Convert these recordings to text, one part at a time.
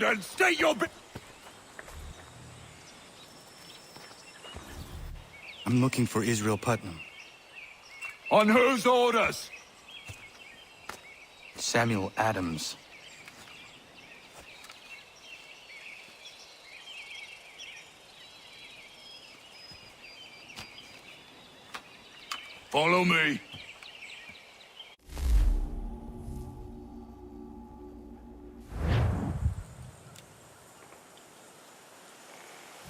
And state your I'm looking for Israel Putnam. On whose orders? Samuel Adams. Follow me.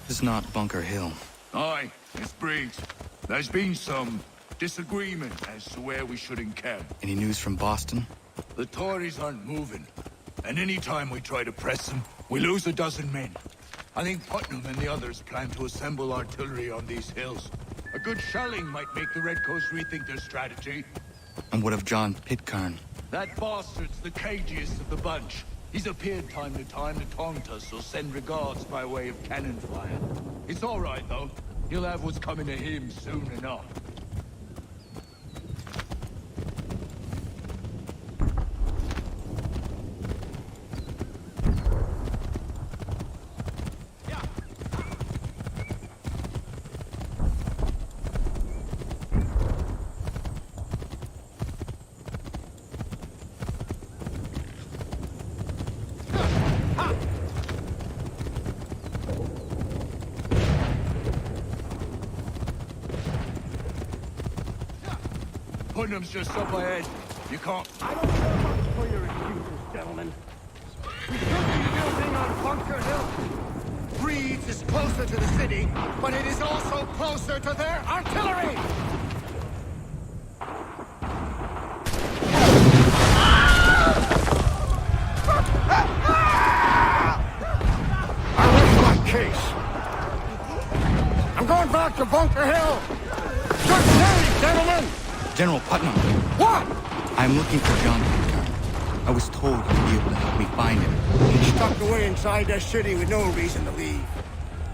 This is not Bunker Hill. Aye, it's Briggs. There's been some disagreement as to where we should encamp. Any news from Boston? The Tories aren't moving, and any time we try to press them, we lose a dozen men. I think Putnam and the others plan to assemble artillery on these hills. A good shelling might make the Redcoats rethink their strategy. And what of John Pitcairn? That bastard's the cagiest of the bunch. He's appeared time to taunt us or send regards by way of cannon fire. It's all right, though. He'll have what's coming to him soon enough. Putnam's just up ahead. You can't... I don't care much for your excuses, gentlemen. We should be building on Bunker Hill. Breeds is closer to the city, but it is also closer to their artillery! I rest my case. I'm going back to Bunker Hill. Good day, gentlemen! General Putnam. What? I'm looking for John Pitcairn. I was told you'd be able to help me find him. He's tucked away inside that city with no reason to leave.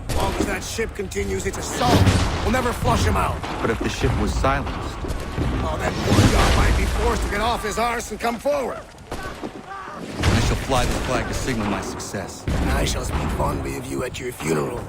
As long as that ship continues its assault, we'll never flush him out. But if the ship was silenced... Oh, that poor John might be forced to get off his arse and come forward. I shall fly the flag to signal my success. And I shall speak fondly of you at your funeral.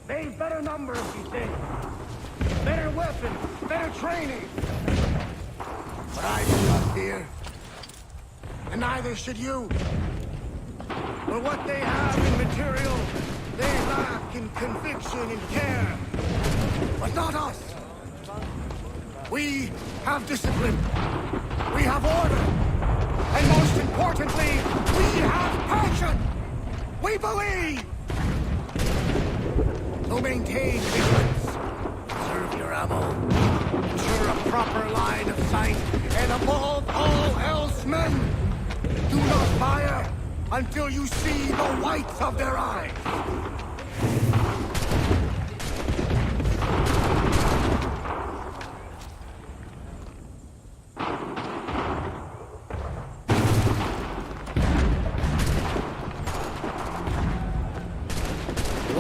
They've better numbers, you think. Better weapons, better training. But I do not fear. And neither should you. For what they have in material, they lack in conviction and care. But not us. We have discipline. We have order. And most importantly, we have passion. We believe. So maintain vigilance. Preserve your ammo. Ensure a proper line of sight. And above all else, men, do not fire until you see the whites of their eyes.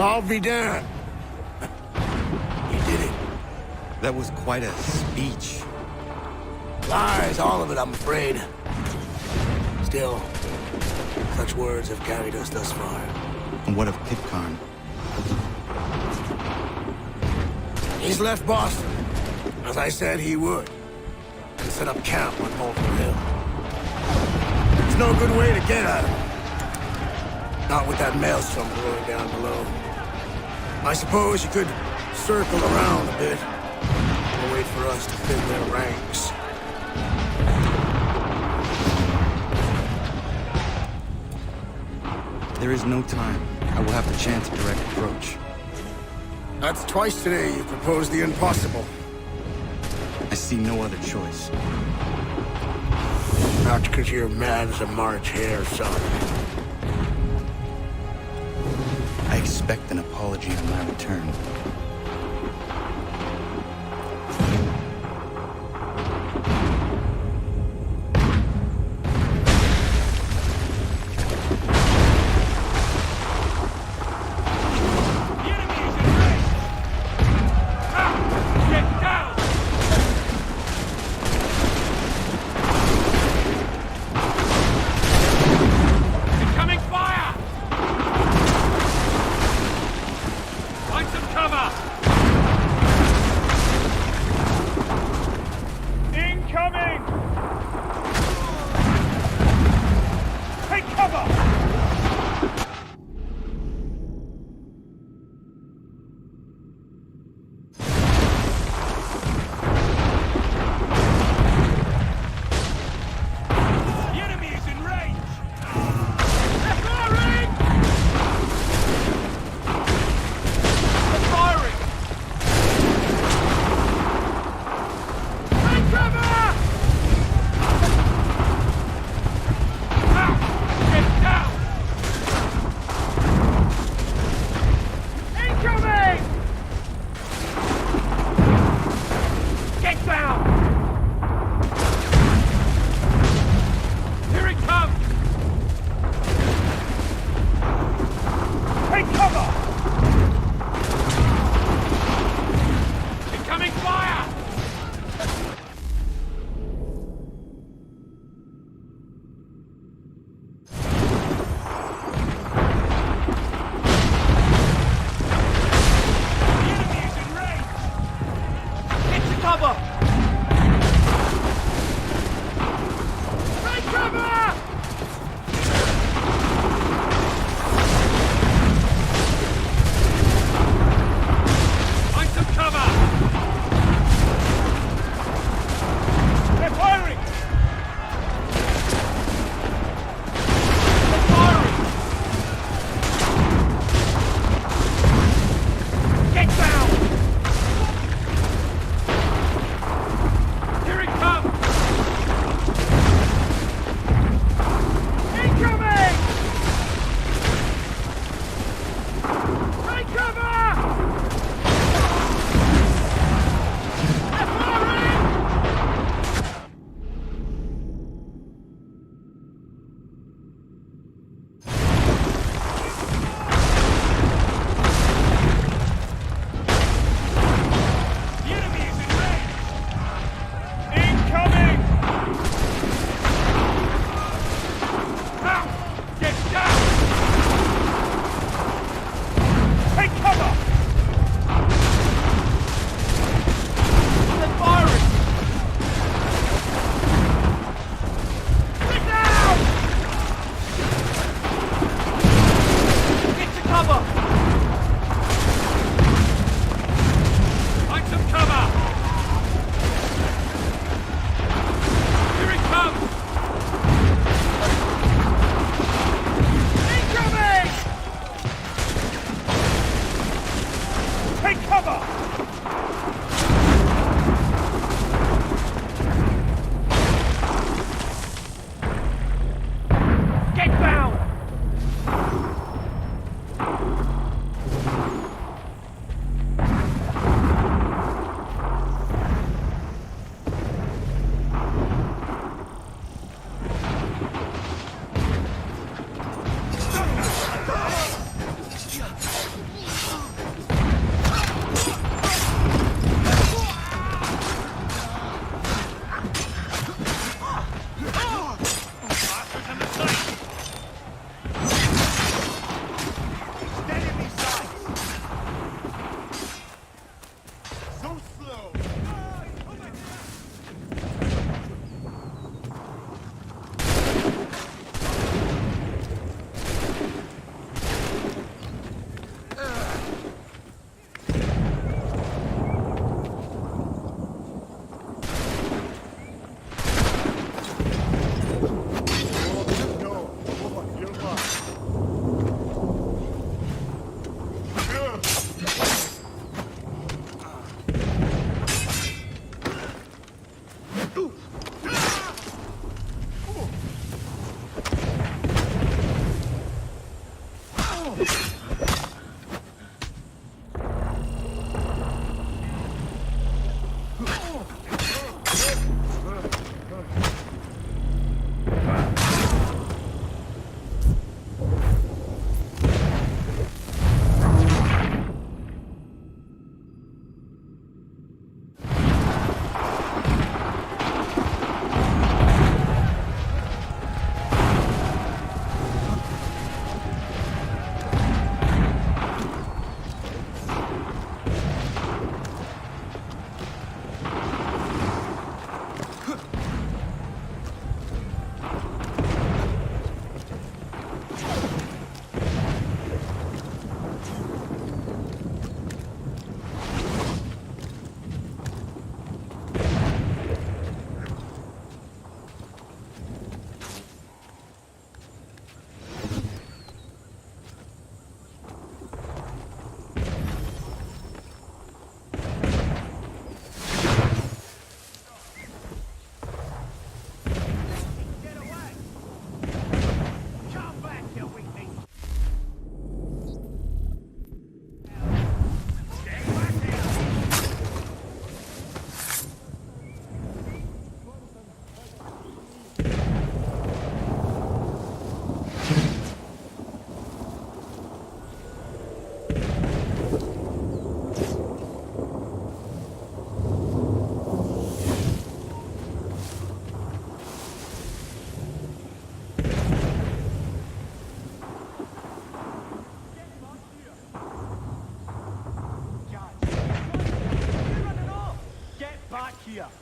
I'll be damned. You did it. That was quite a speech. Lies, all of it, I'm afraid. Still, such words have carried us thus far. And what of Pitcairn? He's left Boston, as I said he would, and set up camp on Mulder Hill. There's no good way to get at him. Not with that maelstrom blowing down below. I suppose you could circle around a bit and wait for us to thin their ranks. There is no time. I will have to chance a direct approach. That's twice today you proposed the impossible. I see no other choice. Not because you're mad as a March hare, son. I expect an apology on my return. Cover!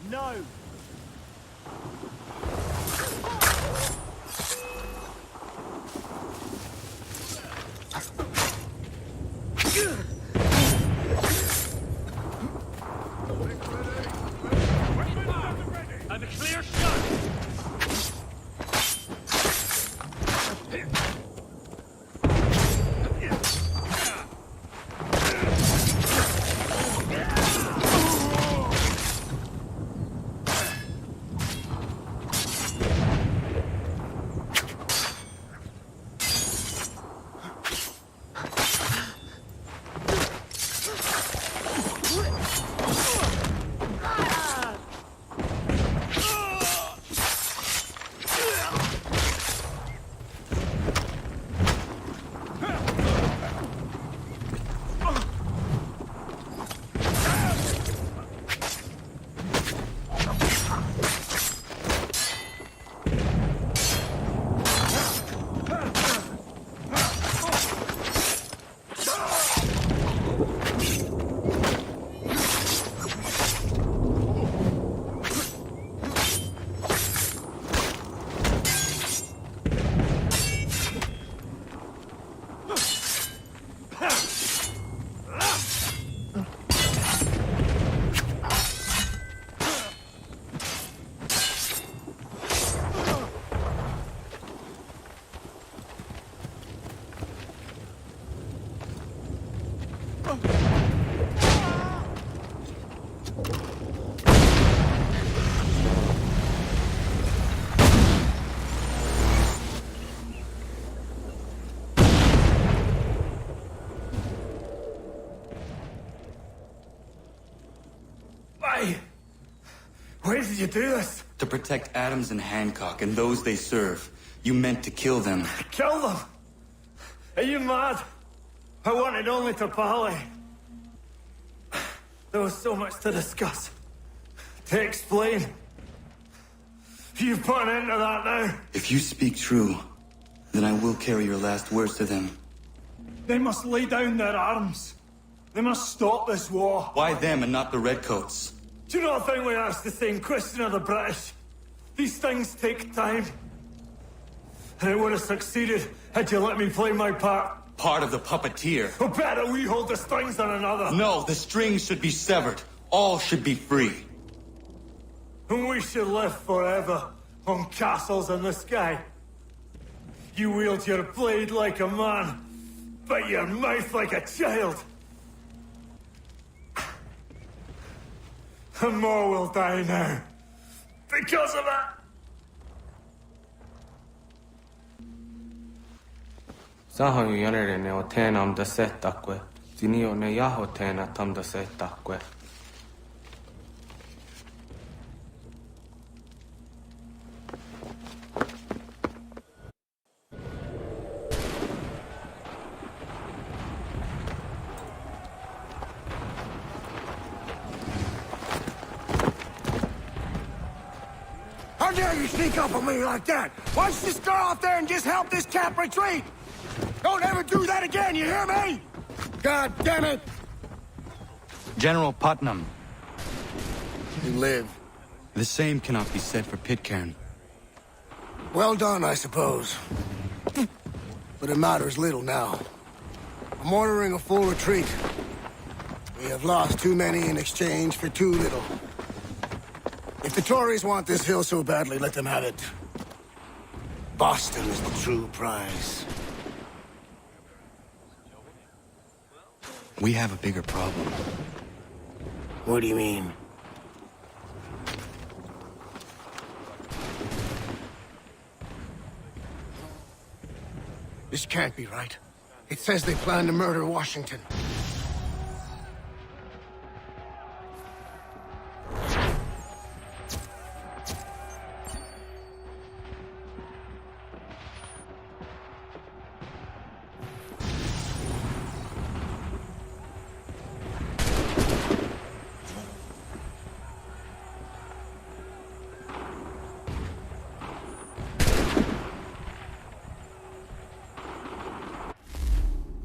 No! And a clear shot! Why did you do this? To protect Adams and Hancock and those they serve. You meant to kill them. Kill them? Are you mad? I wanted only to parley. There was so much to discuss. To explain. You've put an end to that now. If you speak true, then I will carry your last words to them. They must lay down their arms. They must stop this war. Why them and not the Redcoats? Do you not think we asked the same question of the British? These things take time. And it would have succeeded had you let me play my part. Part of the puppeteer. Or better we hold the strings on another. No, the strings should be severed. All should be free. And we should live forever on castles in the sky. You wield your blade like a man, but your mouth like a child. And more will die now. Because of it. Saho yanere ne otena am da setakwe. Zinio ne yahotena tam da setakwe. How dare you sneak up on me like that? Why don't you just go out there and just help this camp retreat? Don't ever do that again, you hear me? God damn it! General Putnam. You live. The same cannot be said for Pitcairn. Well done, I suppose. But it matters little now. I'm ordering a full retreat. We have lost too many in exchange for too little. If the Tories want this hill so badly, let them have it. Boston is the true prize. We have a bigger problem. What do you mean? This can't be right. It says they plan to murder Washington.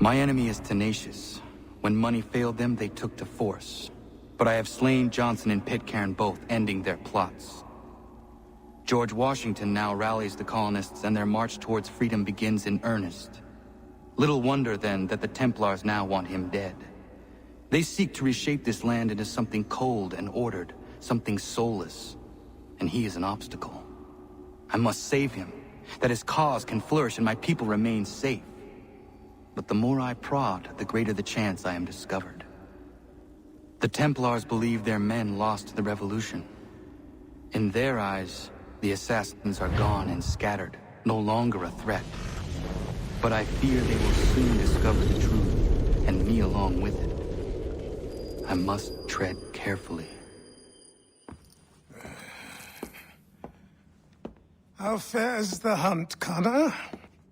My enemy is tenacious. When money failed them, they took to force. But I have slain Johnson and Pitcairn both, ending their plots. George Washington now rallies the colonists and their march towards freedom begins in earnest. Little wonder, then, that the Templars now want him dead. They seek to reshape this land into something cold and ordered, something soulless. And he is an obstacle. I must save him, that his cause can flourish and my people remain safe. But the more I prod, the greater the chance I am discovered. The Templars believe their men lost the revolution. In their eyes, the assassins are gone and scattered, no longer a threat. But I fear they will soon discover the truth, and me along with it. I must tread carefully. How fares the hunt, Connor?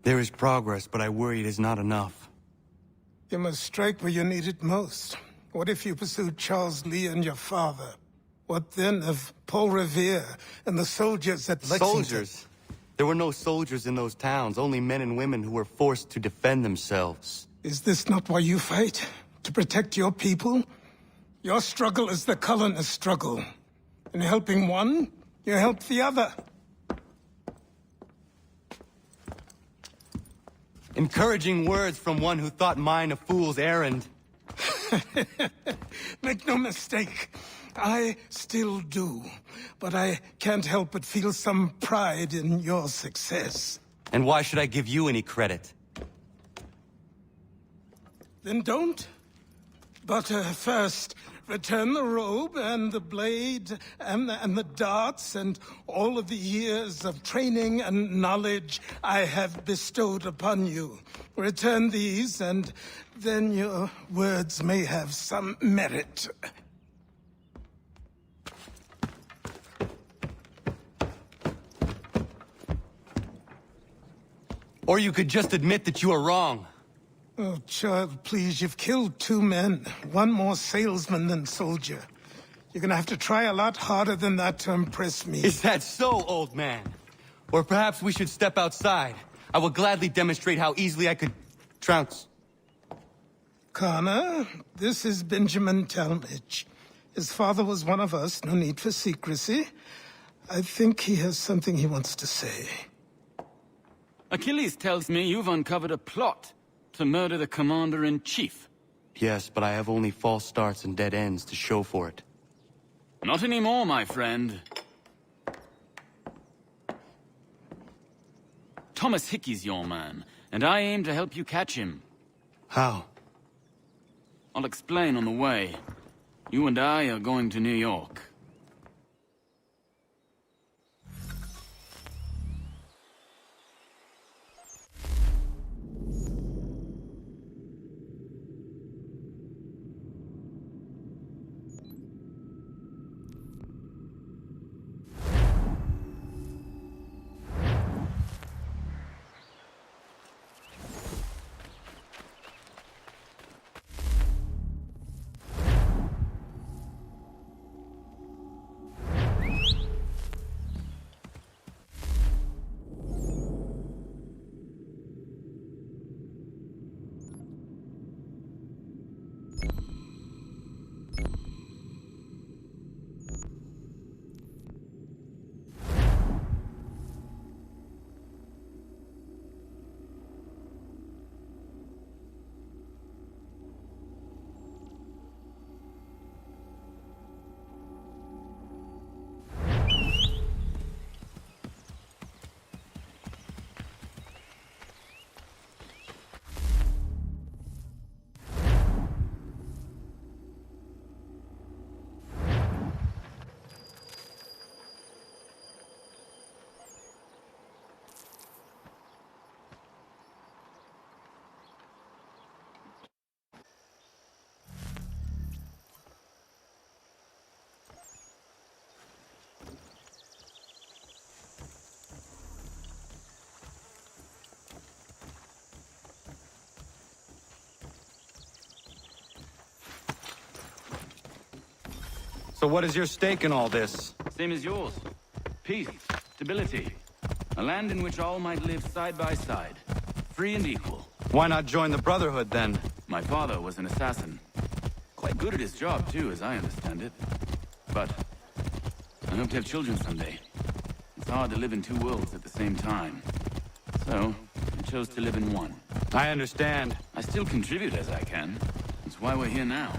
There is progress, but I worry it is not enough. You must strike where you need it most. What if you pursued Charles Lee and your father? What then of Paul Revere and the soldiers at Lexington? Soldiers? There were no soldiers in those towns, only men and women who were forced to defend themselves. Is this not why you fight? To protect your people? Your struggle is the colonist struggle. In helping one, you help the other. Encouraging words from one who thought mine a fool's errand. Make no mistake, I still do. But I can't help but feel some pride in your success. And why should I give you any credit? Then don't. But first, return the robe and the blade and the darts and all of the years of training and knowledge I have bestowed upon you. Return these, and then your words may have some merit. Or you could just admit that you are wrong. Oh, child, please, you've killed 2 men. One more salesman than soldier. You're gonna have to try a lot harder than that to impress me. Is that so, old man? Or perhaps we should step outside. I will gladly demonstrate how easily I could trounce. Connor, this is Benjamin Talmadge. His father was one of us, no need for secrecy. I think he has something he wants to say. Achilles tells me you've uncovered a plot to murder the Commander-in-Chief. Yes, but I have only false starts and dead ends to show for it. Not anymore, my friend. Thomas Hickey's your man, and I aim to help you catch him. How? I'll explain on the way. You and I are going to New York. So what is your stake in all this? Same as yours. Peace, stability. A land in which all might live side by side. Free and equal. Why not join the Brotherhood, then? My father was an assassin. Quite good at his job, too, as I understand it. But I hope to have children someday. It's hard to live in two worlds at the same time. So, I chose to live in one. I understand. I still contribute as I can. That's why we're here now.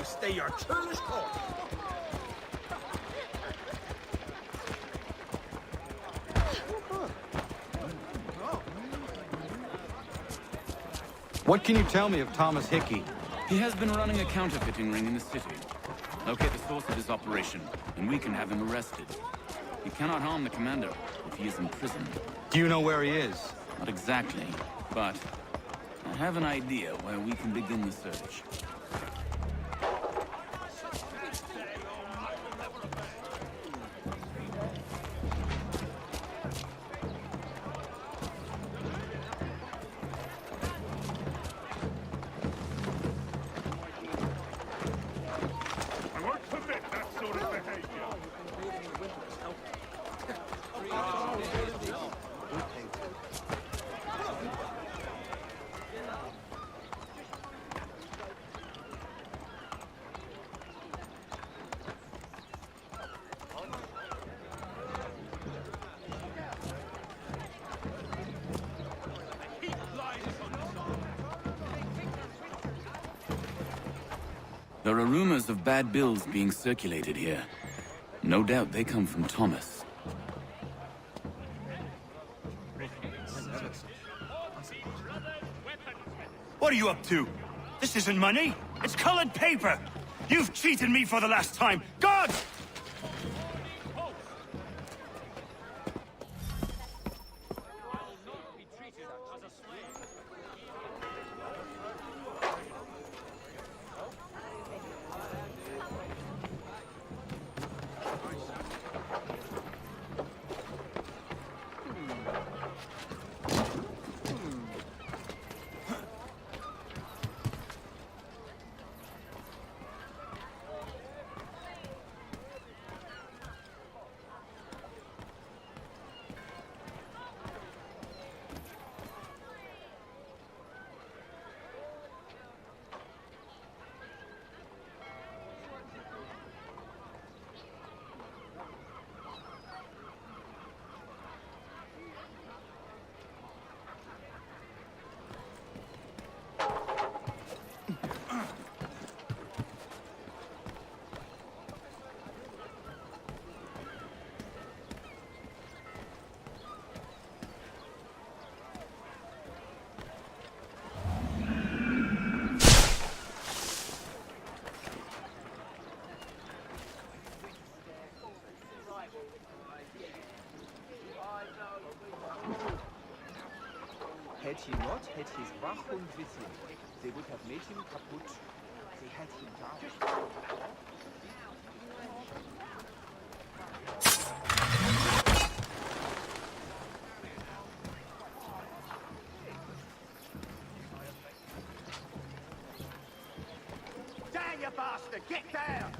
Stay your churlish course. What can you tell me of Thomas Hickey? He has been running a counterfeiting ring in the city. Locate the source of his operation, and we can have him arrested. He cannot harm the commander if he is in prison. Do you know where he is? Not exactly, but I have an idea where we can begin the search. There are rumors of bad bills being circulated here. No doubt they come from Thomas. What are you up to? This isn't money. It's colored paper. You've cheated me for the last time. God! Hätte ihn not, hätte hie's wach und wissen. Sie wird das Mädchen kaputt. Sie hätte ihn da. Down, you bastard! Get down!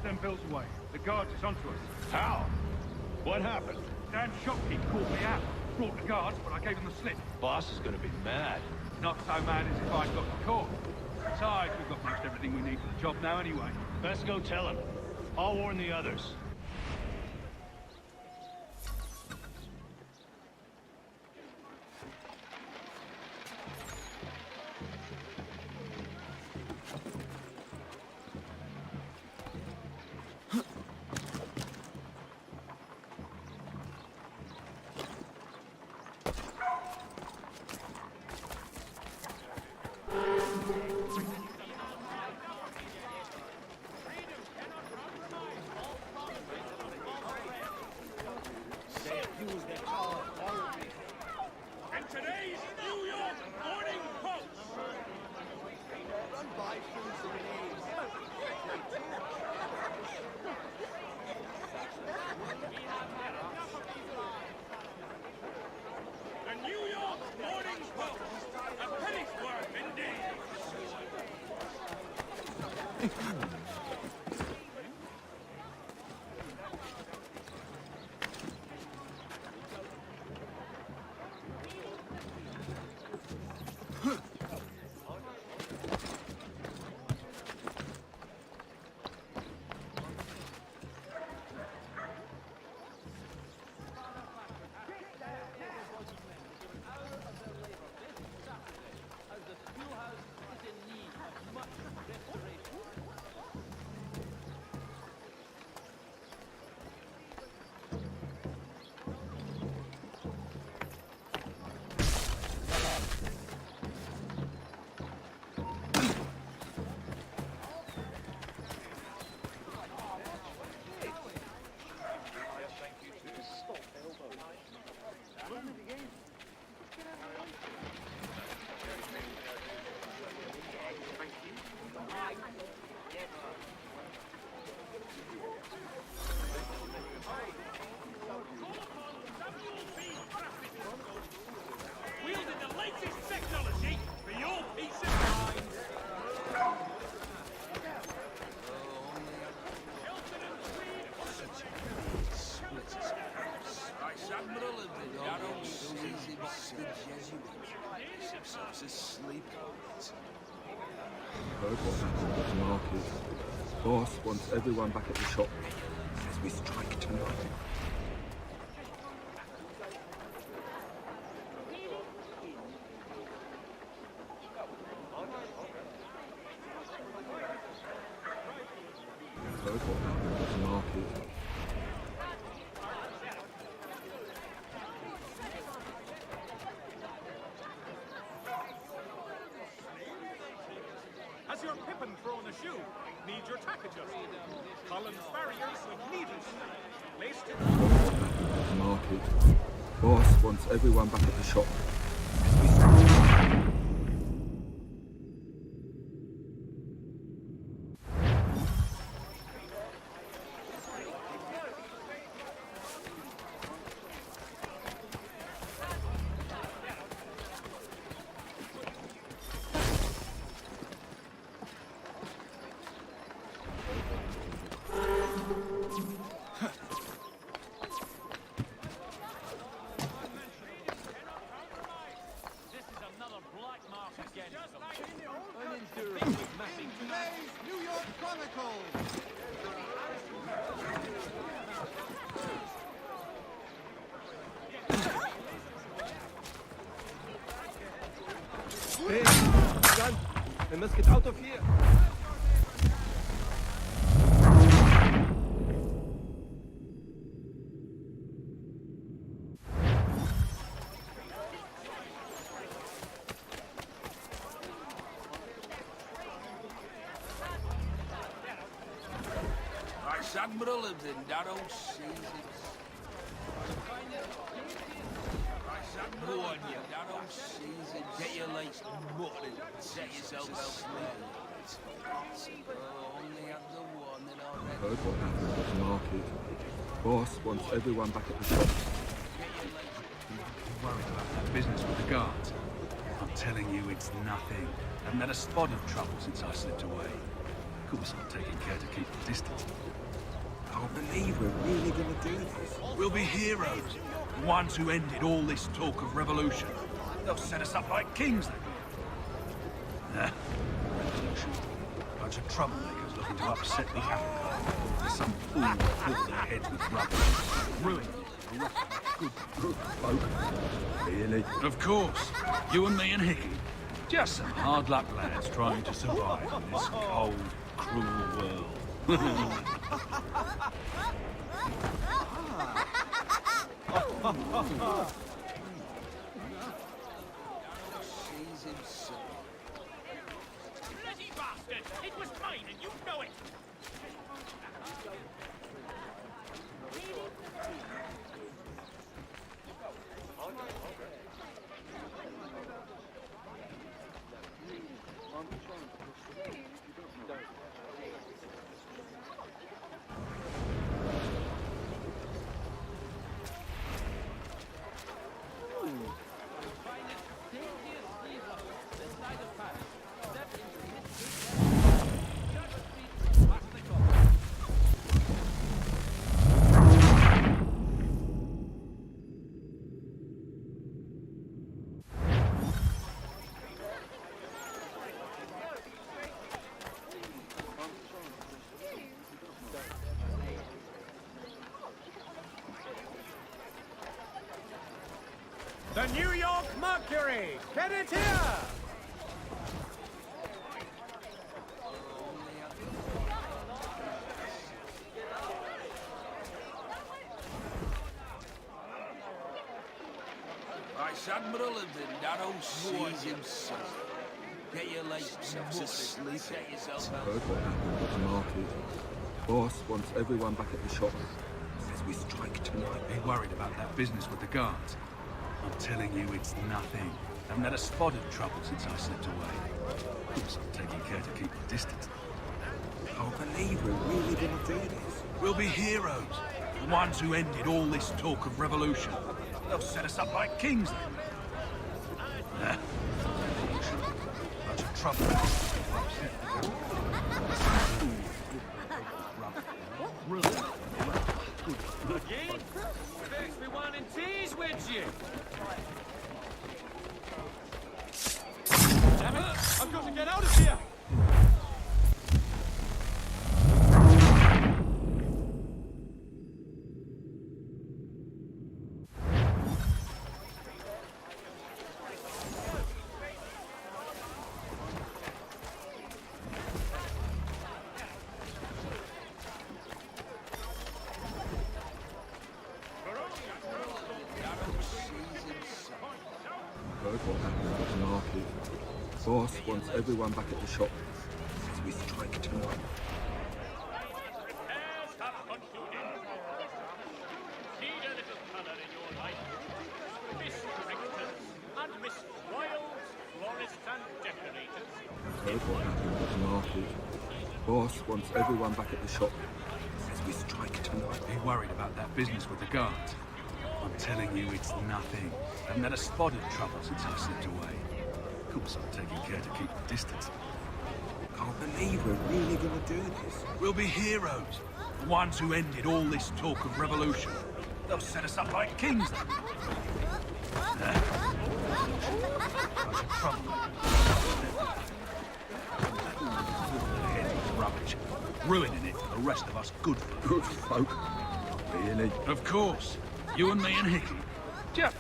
them bills away. The guards is onto us. How? What happened? Damn shopkeep called me out. Brought the guards, but I gave him the slip. Boss is gonna be mad. Not so mad as if I'd got caught. Besides, we've got most everything we need for the job now anyway. Best go tell him. I'll warn the others. sleep on it. Heard what happened at the market. Boss wants everyone back at the shop. Says we strike tonight. Heard what happened at the market. Has your pippin thrown a shoe? Need your tack adjusted? Collins barriers with needles. Laced in... Heard what happened at the market. Boss wants everyone back at the shop. Says we strike. New York Chronicles! Hey, Gun! We must get out of here! Admiral lived in narrow seasons. Go on, you narrow seasons. Get your legs muttering. Set yourself elsewhere. Only have the one in already. Heard what happened at the market. Boss wants everyone back at the shop. I'm worried about that business with the guards. I'm telling you, it's nothing. I haven't had a spot of trouble since I slipped away. Of course, I'm taking care to keep the distance. I don't believe we're really gonna do this. We'll be heroes. The ones who ended all this talk of revolution. They'll set us up like kings, they will. Revolution. Bunch of troublemakers looking to upset the apple cart. There's some fool who filled their heads with rubbish. Ruined a rough, good folk. Really? Of course. You and me and Hickey. Just some hard luck lads trying to survive in this cold, cruel world. Bloody bastard! It was mine and you know it! The New York Mercury! Get it here! Vice Admiral lived in narrow seas himself. Get your legs to sleep. Set yourself out. Heard what happened at the market. Boss wants everyone back at the shop. Says we strike tonight. Be worried about that business with the guards. I'm telling you, it's nothing. I haven't had a spot of trouble since I slipped away. Of course, I'm taking care to keep the distance. I don't believe we're really gonna do this. We'll be heroes. The ones who ended all this talk of revolution. They'll set us up like kings, they will. Revolution. Bunch of trouble. Again? Fix me one and tease with you! Boss wants everyone back at the shop as we strike tonight. Repairs have concluded. Need a little color in your life? Miss Directors and Miss Royals, florists and decorators. Heard what happened at the market. Boss wants everyone back at the shop as we strike tonight. Are you worried about that business with the guards? I'm telling you, it's nothing. Haven't had a spot of trouble since I slipped away. Of course, I'm taking care to keep the distance. Can't believe we're really gonna do this. We'll be heroes. The ones who ended all this talk of revolution. They'll set us up like kings. Bunch of troublemakers. Rubbish. Ruining it for the rest of us good folk. Good folk? Really? Of course. You and me and Hickey. Just...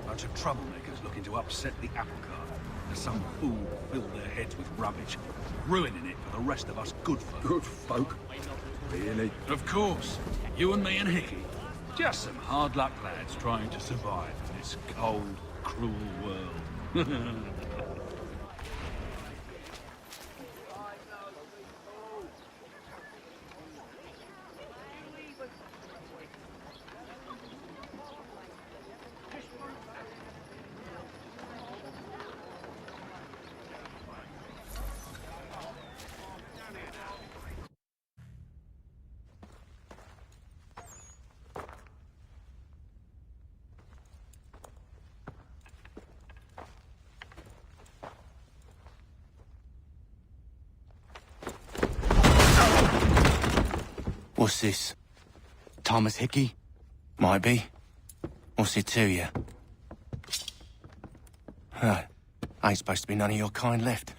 Bunch of troublemakers looking to upset the apple cart. There's some fool filled their heads with rubbish, ruining it for the rest of us good folk. Good folk? Really? Of course. You and me and Hickey. Just some hard luck lads trying to survive in this cold, cruel world. What's this? Thomas Hickey? Might be. What's it to you? Huh. Ain't supposed to be none of your kind left.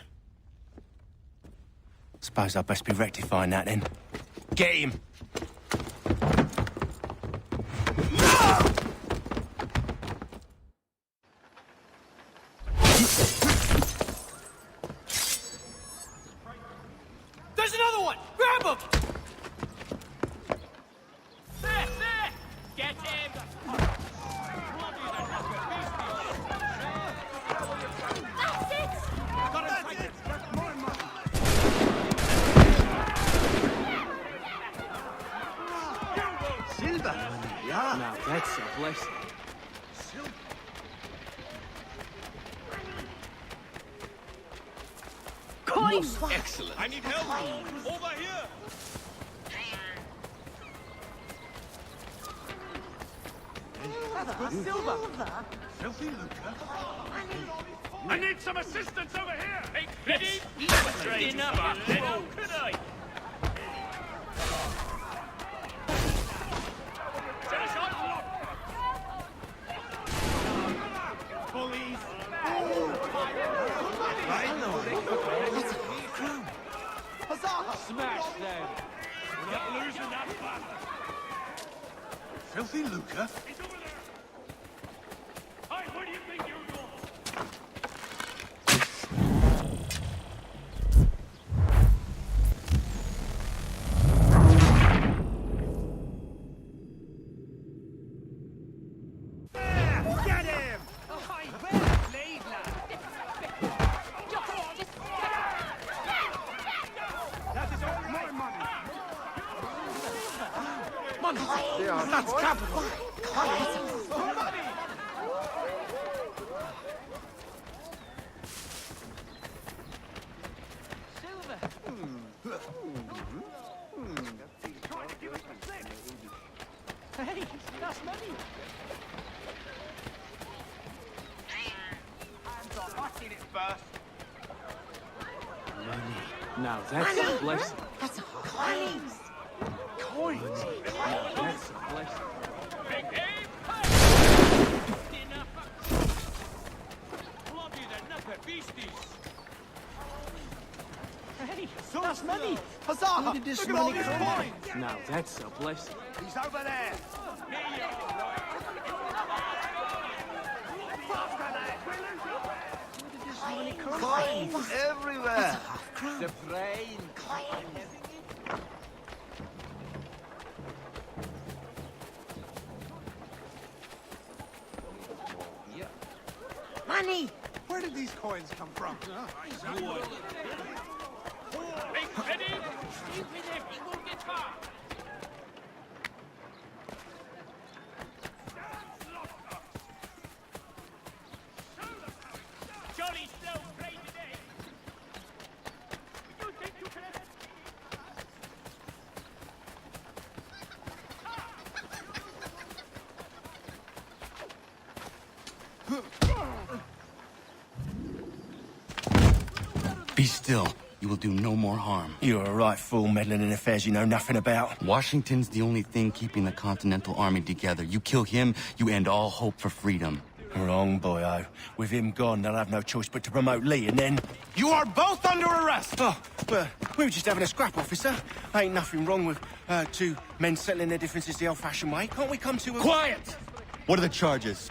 Suppose I'd best be rectifying that then. Get him! There's another one! Grab him! Get him! That's it! Got him taken! Silver? Yeah. Now that's a blessing. Coins! Excellent. I need help. Over here. Good silver! Filthy lucre. I need some assistance over here. Hey, Biddy. Enough. How could I? Set a shot. Police. I know. Smash them! We're not losing that battle. Filthy lucre? He's over there. Hi, where do you think you're going? Get him! That is all my money. Money! That's capital. Hey, that's money! I've seen it first. Now that's a blessing. That's coins! Coins. Now that's a blessing. Big aim! Enough! Love you, the nipper beasties! Hey, that's money! Huzzah! Where did this Look at all money these come coins! Now that's a blessing. He's over there! Where did this money come from? Coins everywhere! The brain! Coins! money! Where did these coins come from? Make ready! Steve with every will get far! Johnny's no play today! You think you can... Be still. You will do no more harm. You're a right fool meddling in affairs you know nothing about. Washington's the only thing keeping the Continental Army together. You kill him, you end all hope for freedom. Wrong, boyo. With him gone, they'll have no choice but to promote Lee, and then... You are both under arrest! Oh, but we were just having a scrap, officer. Ain't nothing wrong with two men settling their differences the old-fashioned way. Can't we come to a... Quiet! What are the charges?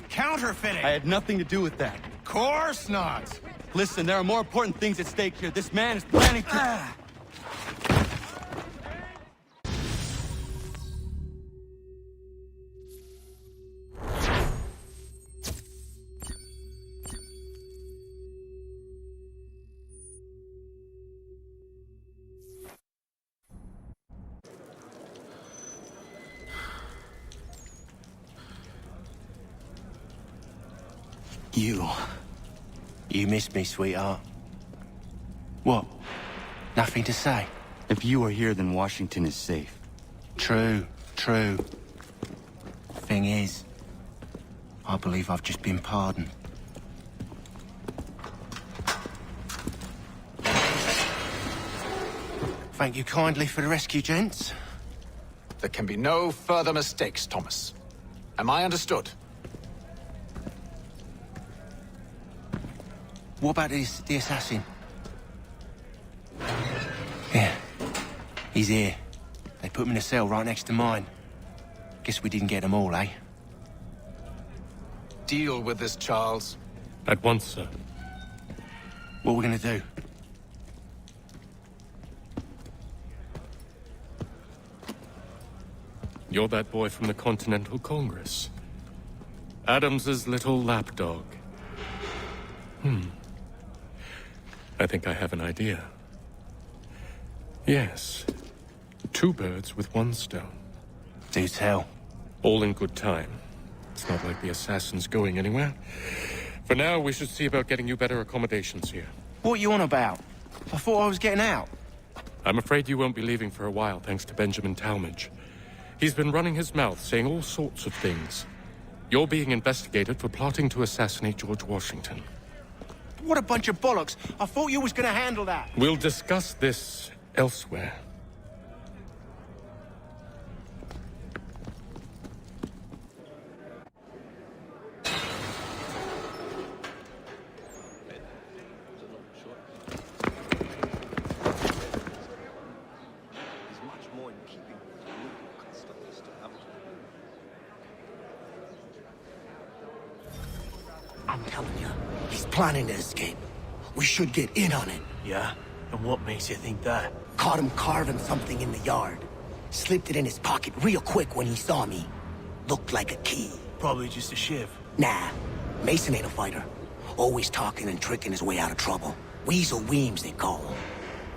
Counterfeiting! I had nothing to do with that. Course not! Listen, there are more important things at stake here. This man is planning to... You missed me, sweetheart. What? Nothing to say? If you are here, then Washington is safe. True. Thing is, I believe I've just been pardoned. Thank you kindly for the rescue, gents. There can be no further mistakes, Thomas. Am I understood? What about the assassin? Yeah, he's here. They put him in a cell right next to mine. Guess we didn't get them all, eh? Deal with this, Charles. At once, sir. What are we gonna do? You're that boy from the Continental Congress. Adams's little lapdog. I think I have an idea. Yes. 2 birds with 1 stone. Do tell. All in good time. It's not like the assassin's going anywhere. For now, we should see about getting you better accommodations here. What are you on about? I thought I was getting out. I'm afraid you won't be leaving for a while, thanks to Benjamin Talmadge. He's been running his mouth, saying all sorts of things. You're being investigated for plotting to assassinate George Washington. What a bunch of bollocks. I thought you was gonna handle that. We'll discuss this elsewhere. I'm telling you, he's planning to escape. We should get in on it. Yeah? And what makes you think that? Caught him carving something in the yard. Slipped it in his pocket real quick when he saw me. Looked like a key. Probably just a shiv. Nah, Mason ain't a fighter. Always talking and tricking his way out of trouble. Weasel Weems, they call him.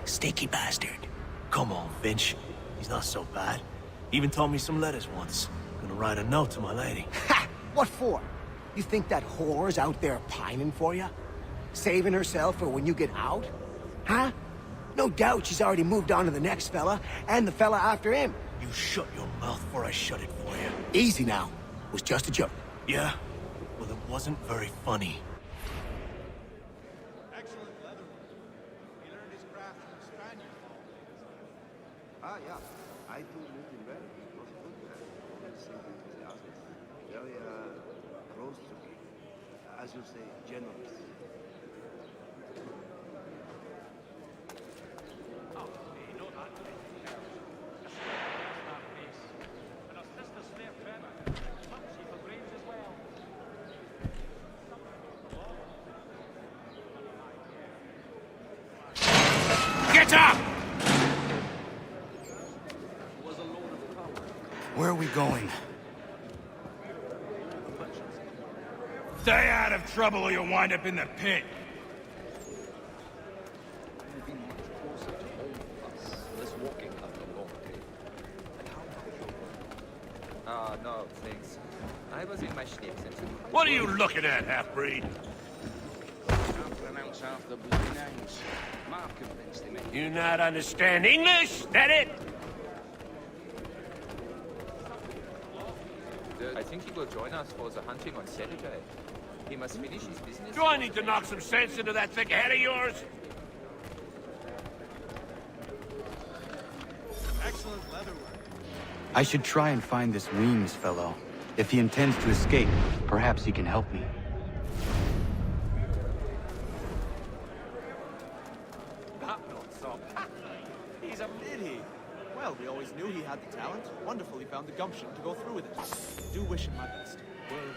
Sticky bastard. Come on, Finch. He's not so bad. Even told me some letters once. Gonna write a note to my lady. Ha! What for? You think that whore's out there pining for you? Saving herself for when you get out? Huh? No doubt she's already moved on to the next fella, and the fella after him. You shut your mouth before I shut it for you. Easy now. It was just a joke. Yeah? Well, it wasn't very funny. Excellent leather. He learned his craft from the Spaniard. Ah, yeah. I do live in Venice. It was good. Very, close to me. As you say, generous. Get up! Where are we going? Stay out of trouble or you'll wind up in the pit. You'll be much closer to home with us. This walking up the long day. And how about you? No, thanks. I was in my schnapps until... What are you looking at, half-breed? Can't pronounce half the bloody names. Mark convinced him. You not understand English? That it? I think he will join us for the hunting on Saturday. He must finish his business. Do I need to knock some sense into that thick head of yours? Excellent leatherwork. I should try and find this Weems fellow. If he intends to escape, perhaps he can help me. That not so. He's a middy. Well, we always knew he had the talent. Wonderful he found the gumption to go through with it. Do wish him my best.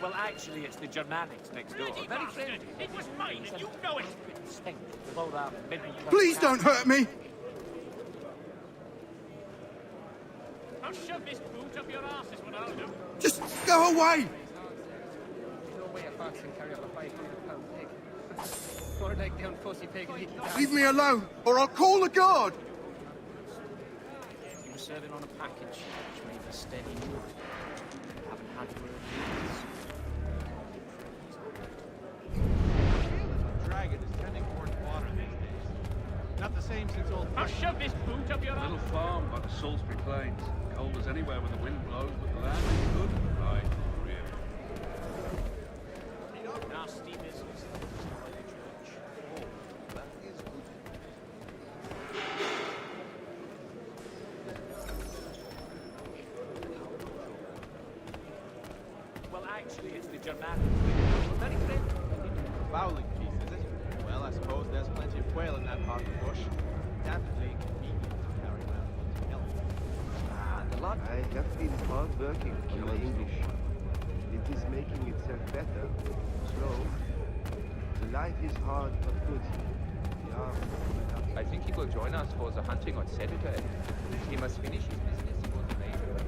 Well, actually, it's the Germanics next door. Very friendly. It was mine, and you know it. Stink with all that middle-class... Please don't hurt me! I'll shove this boot up your arse is what I'll do. Just go away! No way a fox can carry up a 500-pound pig. More like down pussy pig and eating Leave me alone, or I'll call the guard! You were serving on a package, which made a steady move. Haven't had a word of Dragon is tending towards water these days. Not the same since old... I'll shove this boot up your arse. Little farm by the Salisbury Plains. Cold as anywhere when the wind blows, but the land is good. Right, really. Nasty business. Well, actually, it's the Germanics. Very friendly. Fowling piece, is it? Well, I suppose there's plenty of quail in that part of the bush. Damnably inconvenient to carry around hunting elephants. I have been hard working on my English. It is making itself better, slow. The life is hard but good. I think he will join us for the hunting on Saturday. He must finish his business for the neighbor.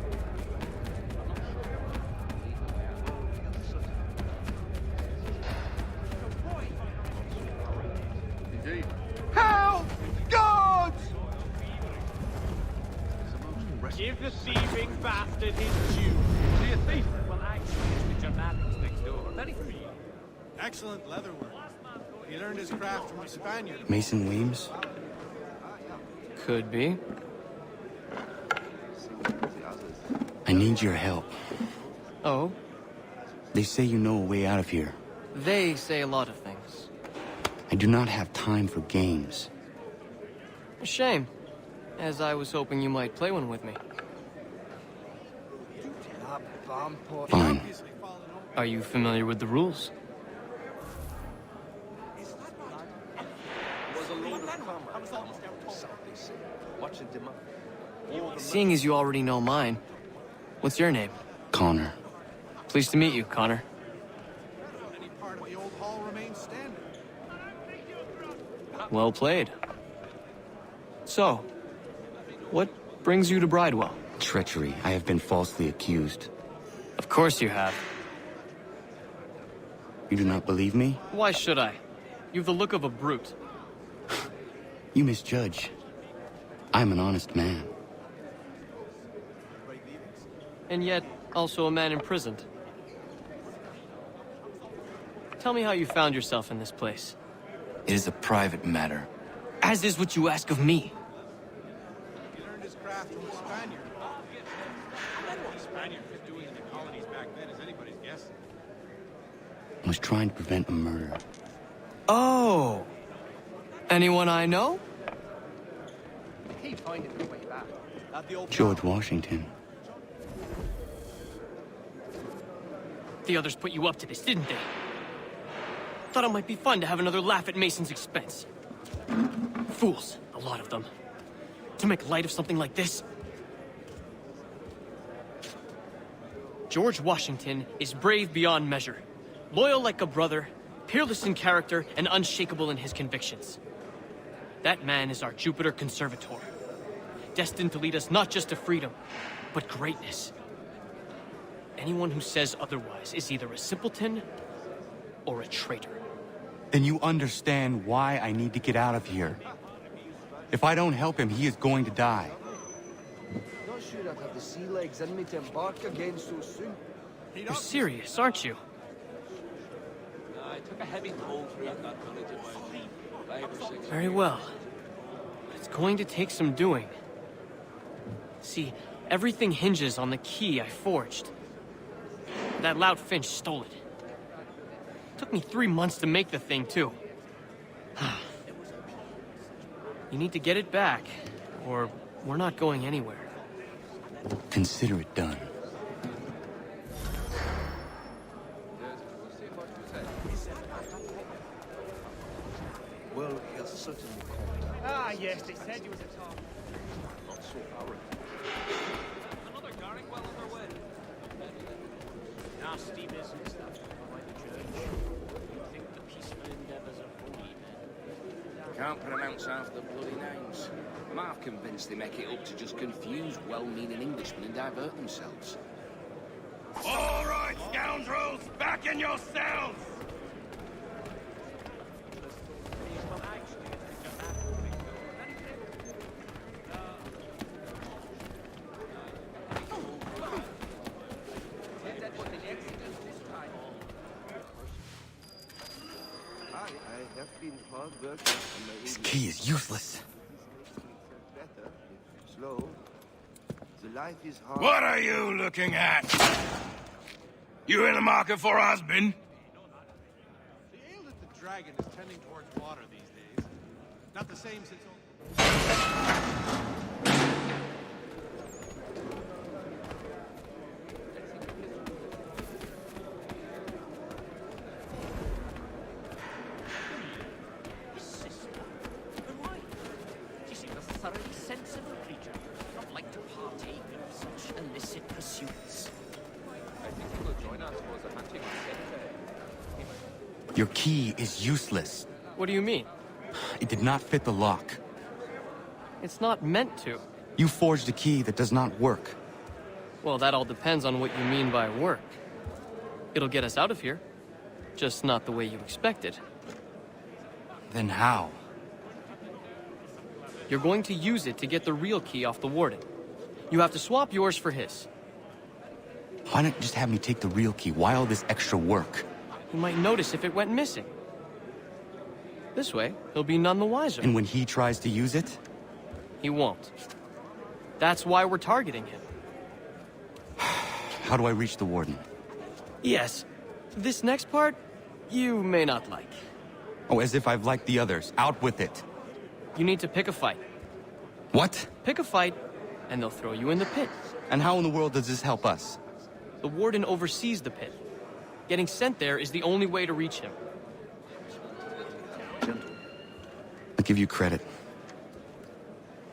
Indeed. Help! Guards! Give the thieving bastard his due. See a thief? Well, actually, it's the Germanics next door. Very free. Excellent leatherwork. He learned his craft from a Spaniard. Mason Weems? Could be. I need your help. Oh? They say you know a way out of here. They say a lot of things. I do not have time for games. A shame, as I was hoping you might play one with me. Fine. Are you familiar with the rules? Seeing as you already know mine, what's your name? Connor. Pleased to meet you, Connor. Any part of the old hall remains standing. Well played. So, what brings you to Bridewell? Treachery. I have been falsely accused. Of course you have. You do not believe me? Why should I? You've the look of a brute. You misjudge. I'm an honest man. And yet, also a man imprisoned. Tell me how you found yourself in this place. It is a private matter. As is what you ask of me. He learned his craft from a Spaniard. What the Spaniard was doing in the colonies back then is anybody's guess. I was trying to prevent a murder. Oh! Anyone I know? Keep finding your way back. At the old George Washington. The others put you up to this, didn't they? Thought it might be fun to have another laugh at Mason's expense. Fools, a lot of them. To make light of something like this. George Washington is brave beyond measure, loyal like a brother, peerless in character, and unshakable in his convictions. That man is our Jupiter Conservator, destined to lead us not just to freedom, but greatness. Anyone who says otherwise is either a simpleton or a traitor. Then you understand why I need to get out of here. If I don't help him, he is going to die. Not sure I'd have the sea legs in me to embark again so soon. You're serious, aren't you? I took a heavy toll throughout that village at my 5 or 6. Very well. It's going to take some doing. See, everything hinges on the key I forged. That loud Finch stole it. Took me 3 months to make the thing, too. You need to get it back, or we're not going anywhere. Consider it done. Well, he'll certainly come. Ah, yes, they said he was a top. Not so arrogant. Another Garrickwell on their way. Nasty business, that by the church. You think the peaceful endeavours of holy men. Can't pronounce half the bloody names. I'm half convinced they make it up to just confuse well-meaning Englishmen and divert themselves. All right, scoundrels, back in your cells! I have been hard working on my This key is useless. better, if slow. The life is hard. What are you looking at? You in the market for a husband? The ale that the dragon is tending towards water these days. Not the same since... She seemed a thoroughly sensible creature, not like to partake of such illicit pursuits. I think he will join us for the hunting on Saturday. Your key is useless. What do you mean? It did not fit the lock. It's not meant to. You forged a key that does not work. Well, that all depends on what you mean by work. It'll get us out of here. Just not the way you expected. Then how? You're going to use it to get the real key off the warden. You have to swap yours for his. Why not just have me take the real key? Why all this extra work? He might notice if it went missing. This way, he'll be none the wiser. And when he tries to use it? He won't. That's why we're targeting him. How do I reach the warden? Yes. This next part, you may not like. Oh, as if I've liked the others. Out with it. You need to pick a fight. What? Pick a fight, and they'll throw you in the pit. And how in the world does this help us? The warden oversees the pit. Getting sent there is the only way to reach him. I'll give you credit.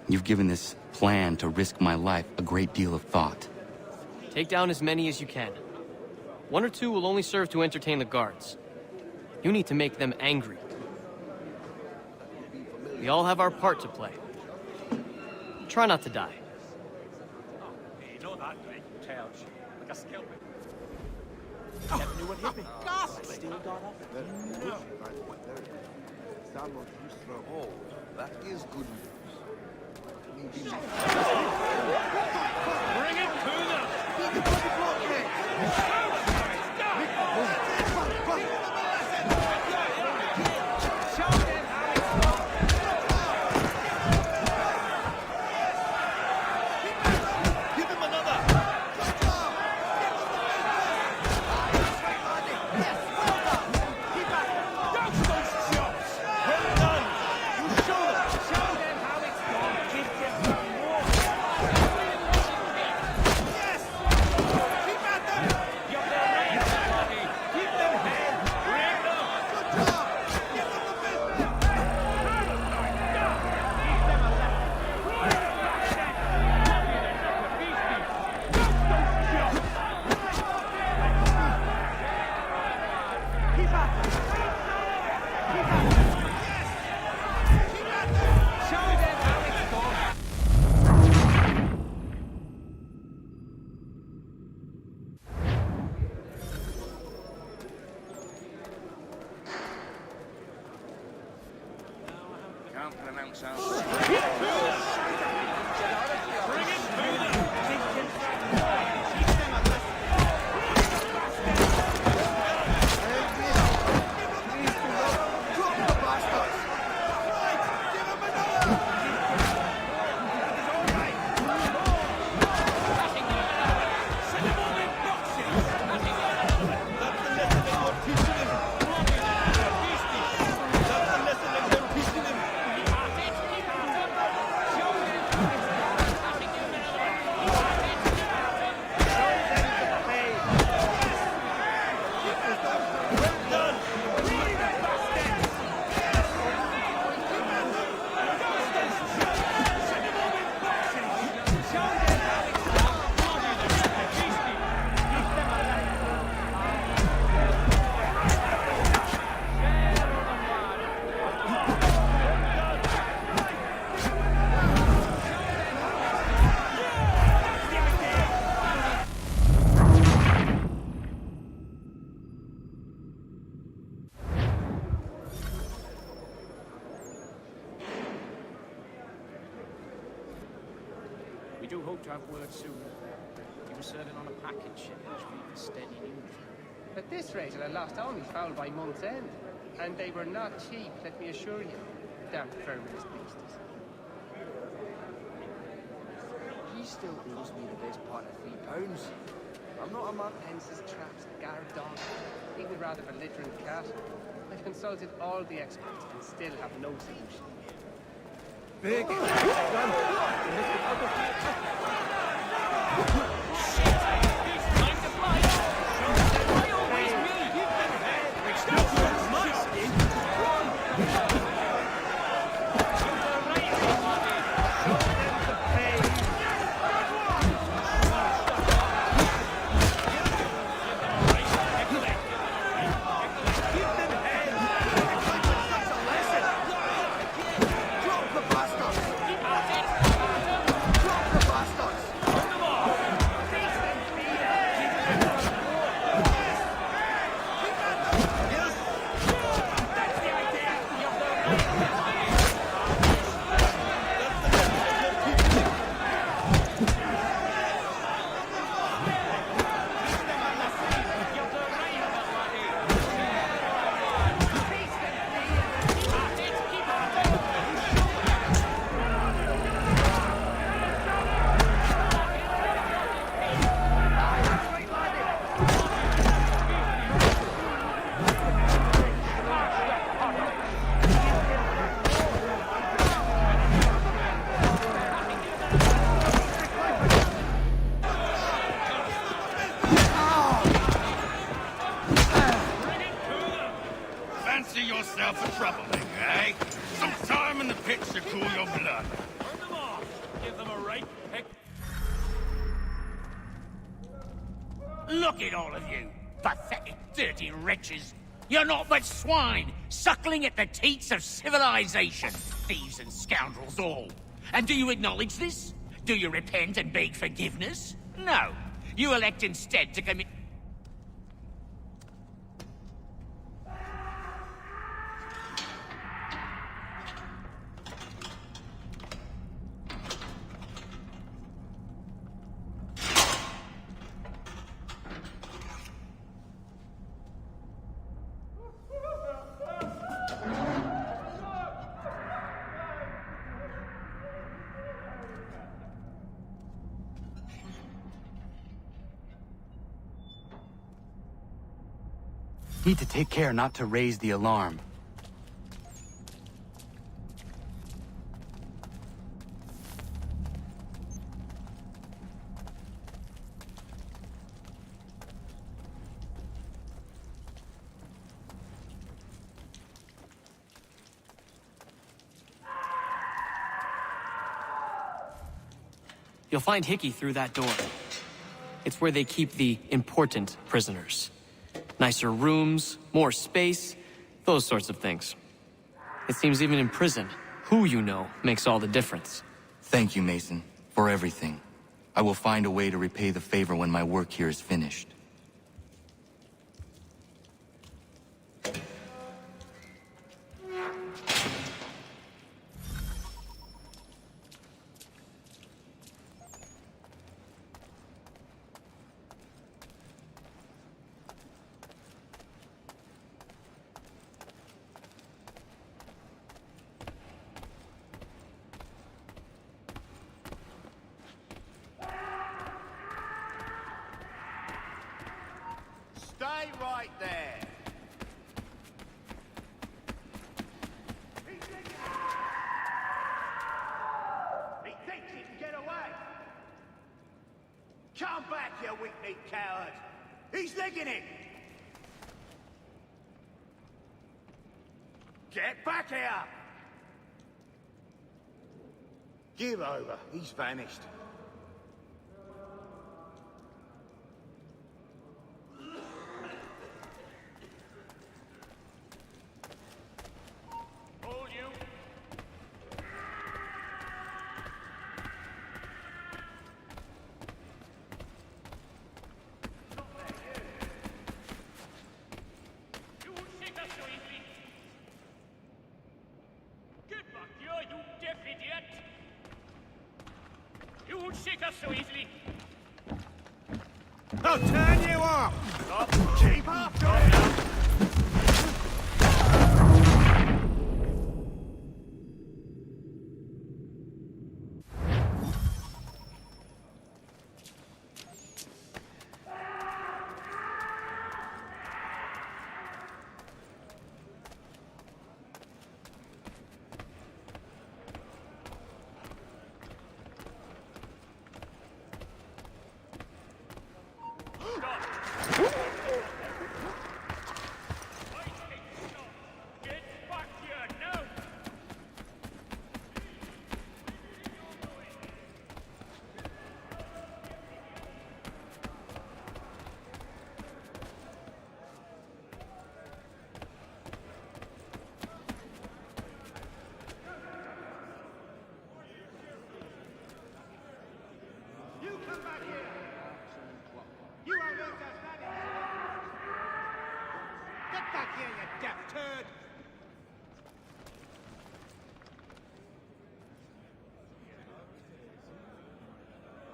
You've given this plan to risk my life a great deal of thought. Take down as many as you can. 1 or 2 will only serve to entertain the guards. You need to make them angry. We all have our part to play. Try not to die. You know that, right? Tells. Like a skill. Never knew what hit me. Still got up. Oh, that is good news. Bring it to them! We do hope to have word soon. He was serving on a package ship which we for steady news. At this rate, I'll lost only foul by month's end. And they were not cheap, let me assure you. Damn verminous beasties. He still owes me the best part of £3. I'm not a man hence's traps, guard dog, even rather belligerent cat. I've consulted all the experts and still have no solution. Big. yourself a troublemaker, eh? Some time in the pits to cool your blood. Turn them off. Give them a right pick. Look at all of you, pathetic, dirty wretches. You're not but swine, suckling at the teats of civilization. Thieves and scoundrels all. And do you acknowledge this? Do you repent and beg forgiveness? No. You elect instead to commit... Need to take care not to raise the alarm. You'll find Hickey through that door. It's where they keep the important prisoners. Nicer rooms, more space, those sorts of things. It seems even in prison, who you know makes all the difference. Thank you, Mason, for everything. I will find a way to repay the favor when my work here is finished. Stay right there. He thinks he can get away. Come back, you weak-kneed coward. He's licking it. Get back here. Give over. He's vanished. Hold you. You shake us so easily. Get back here, you deaf idiot. You won't shake us so easily. I'll turn you off! Stop. Keep up!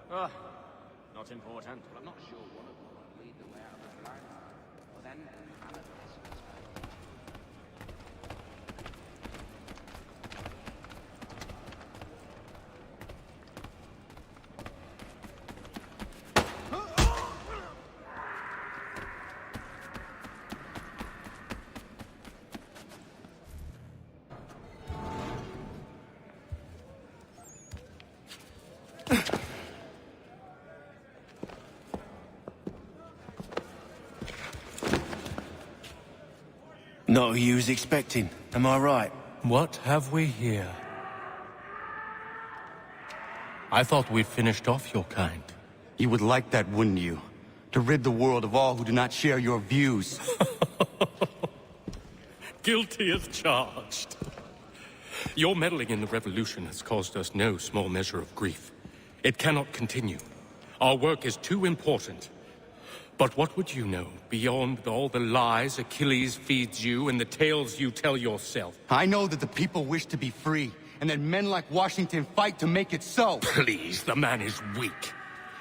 Not important. But I'm not sure one of them will lead the way out of the blind. Well then, I'm at this. Not who you was expecting, am I right? What have we here? I thought we'd finished off your kind. You would like that, wouldn't you? To rid the world of all who do not share your views. Guilty as charged. Your meddling in the revolution has caused us no small measure of grief. It cannot continue. Our work is too important. But what would you know, beyond all the lies Achilles feeds you and the tales you tell yourself? I know that the people wish to be free, and that men like Washington fight to make it so. Please, the man is weak.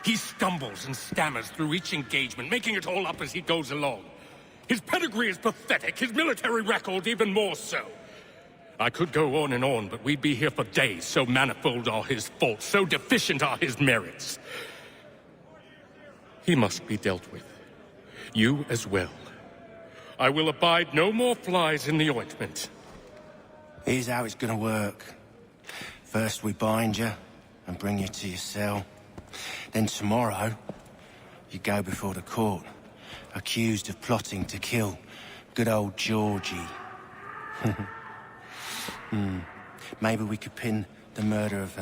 He stumbles and stammers through each engagement, making it all up as he goes along. His pedigree is pathetic, his military record even more so. I could go on, but we'd be here for days, so manifold are his faults, so deficient are his merits. He must be dealt with. You as well. I will abide no more flies in the ointment. Here's how it's gonna work. First we bind you and bring you to your cell. Then tomorrow, you go before the court, accused of plotting to kill good old Georgie. Maybe we could pin the murder of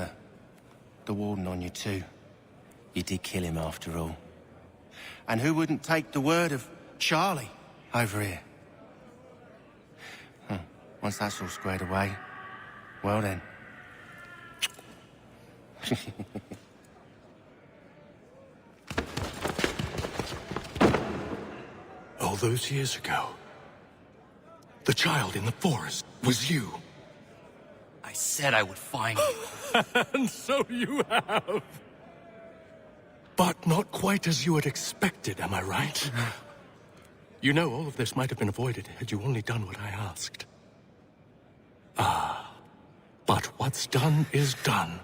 the warden on you too. You did kill him after all. And who wouldn't take the word of Charlie over here? Once that's all squared away, well then. All those years ago, the child in the forest was you. I said I would find you. And so you have. But not quite as you had expected, am I right? You know, all of this might have been avoided had you only done what I asked. But what's done is done.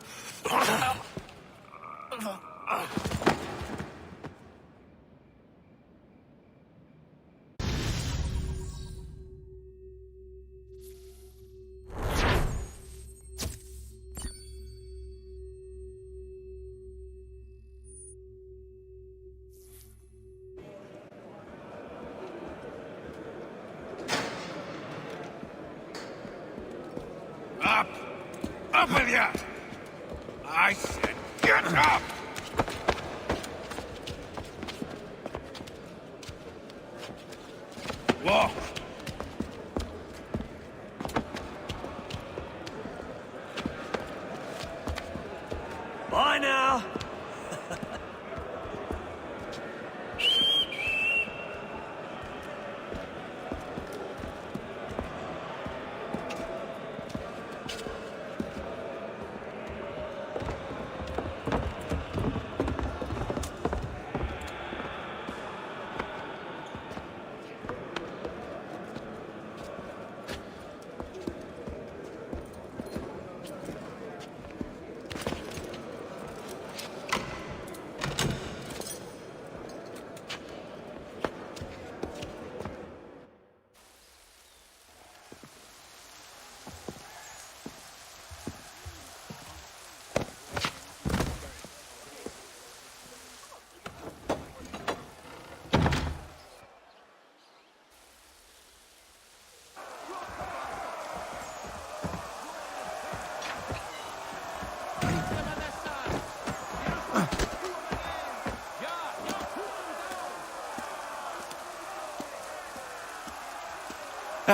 Up with you! I said get up! Walk! Bye now!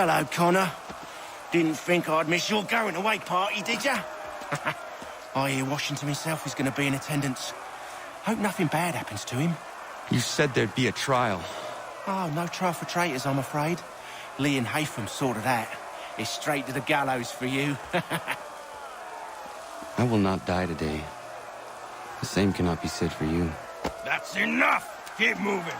Hello, Connor. Didn't think I'd miss your going-away party, did ya? I hear Washington himself is going to be in attendance. Hope nothing bad happens to him. You said there'd be a trial. Oh, no trial for traitors, I'm afraid. Lee and Haytham sorted that. It's straight to the gallows for you. I will not die today. The same cannot be said for you. That's enough! Keep moving!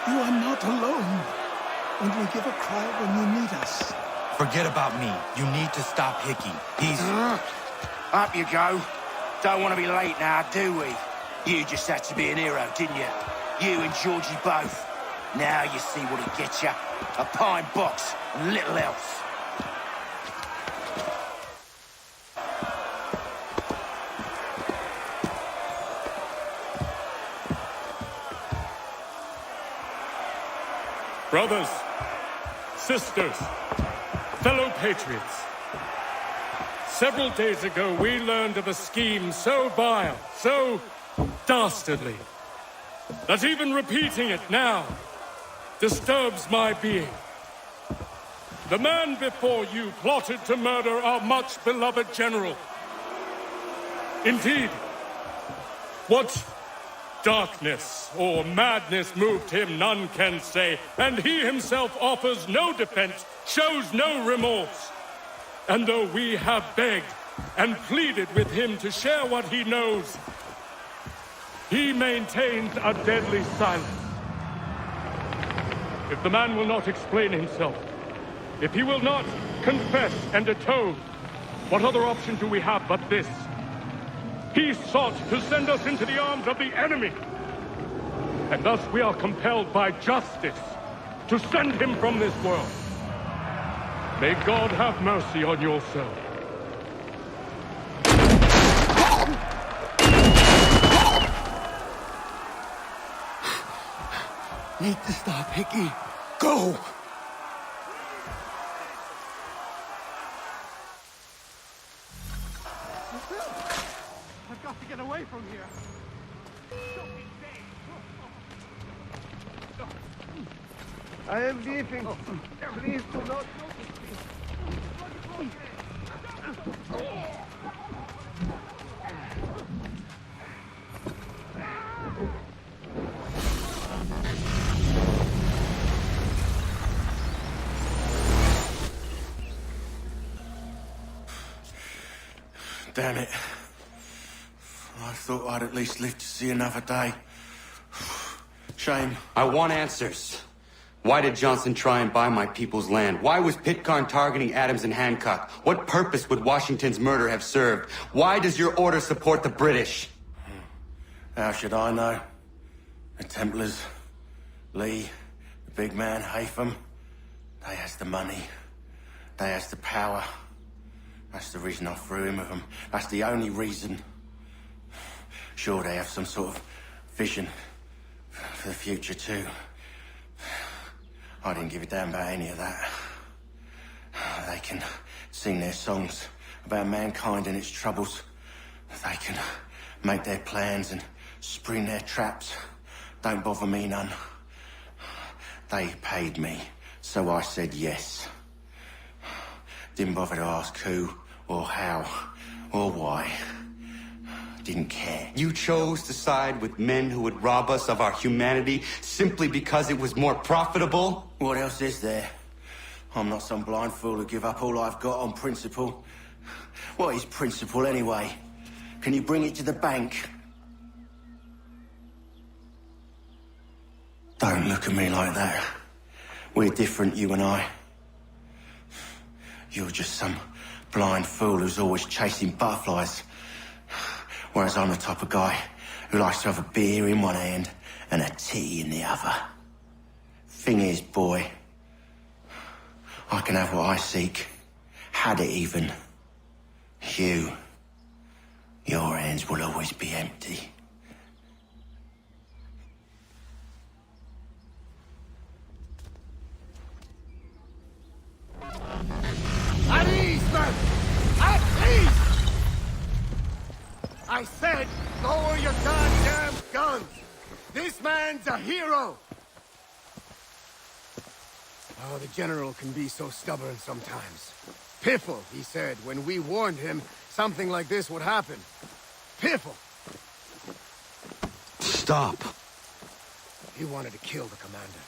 You are not alone. Only give a cry when you need us. Forget about me. You need to stop Hickey. He's... Up you go. Don't want to be late now, do we? You just had to be an hero, didn't you? You and Georgie both. Now you see what it gets you. A pine box and little else. Brothers, sisters, fellow patriots. Several days ago, we learned of a scheme so vile, so dastardly, that even repeating it now disturbs my being. The man before you plotted to murder our much-beloved general. Indeed, what darkness or madness moved him, none can say, and he himself offers no defense, shows no remorse. And though we have begged and pleaded with him to share what he knows, he maintains a deadly silence. If the man will not explain himself, if he will not confess and atone, what other option do we have but this? He sought to send us into the arms of the enemy. And thus we are compelled by justice to send him from this world. May God have mercy on your soul. Need to stop, Hickey. Go! I've got to get away from here. I am leaving. Please do not. Damn it. I thought I'd at least live to see another day. Shame. I want answers. Why did Johnson try and buy my people's land? Why was Pitcairn targeting Adams and Hancock? What purpose would Washington's murder have served? Why does your order support the British? How should I know? The Templars, Lee, the big man, Haytham, they has the money. They has the power. That's the reason I threw in with them. That's the only reason. Sure, they have some sort of vision for the future, too. I didn't give a damn about any of that. They can sing their songs about mankind and its troubles. They can make their plans and spring their traps. Don't bother me none. They paid me, so I said yes. Didn't bother to ask who, or how, or why. didn't care. You chose to side with men who would rob us of our humanity simply because it was more profitable? What else is there? I'm not some blind fool to give up all I've got on principle. What is principle anyway? Can you bring it to the bank? Don't look at me like that. We're different, you and I. You're just some blind fool who's always chasing butterflies. Whereas I'm the type of guy who likes to have a beer in one hand and a tea in the other. Thing is, boy, I can have what I seek. Had it even. Your hands will always be empty. At ease, man! At ease! I said, lower your goddamn guns! This man's a hero! Oh, the General can be so stubborn sometimes. Piffle, he said, when we warned him something like this would happen. Piffle! Stop. He wanted to kill the commander.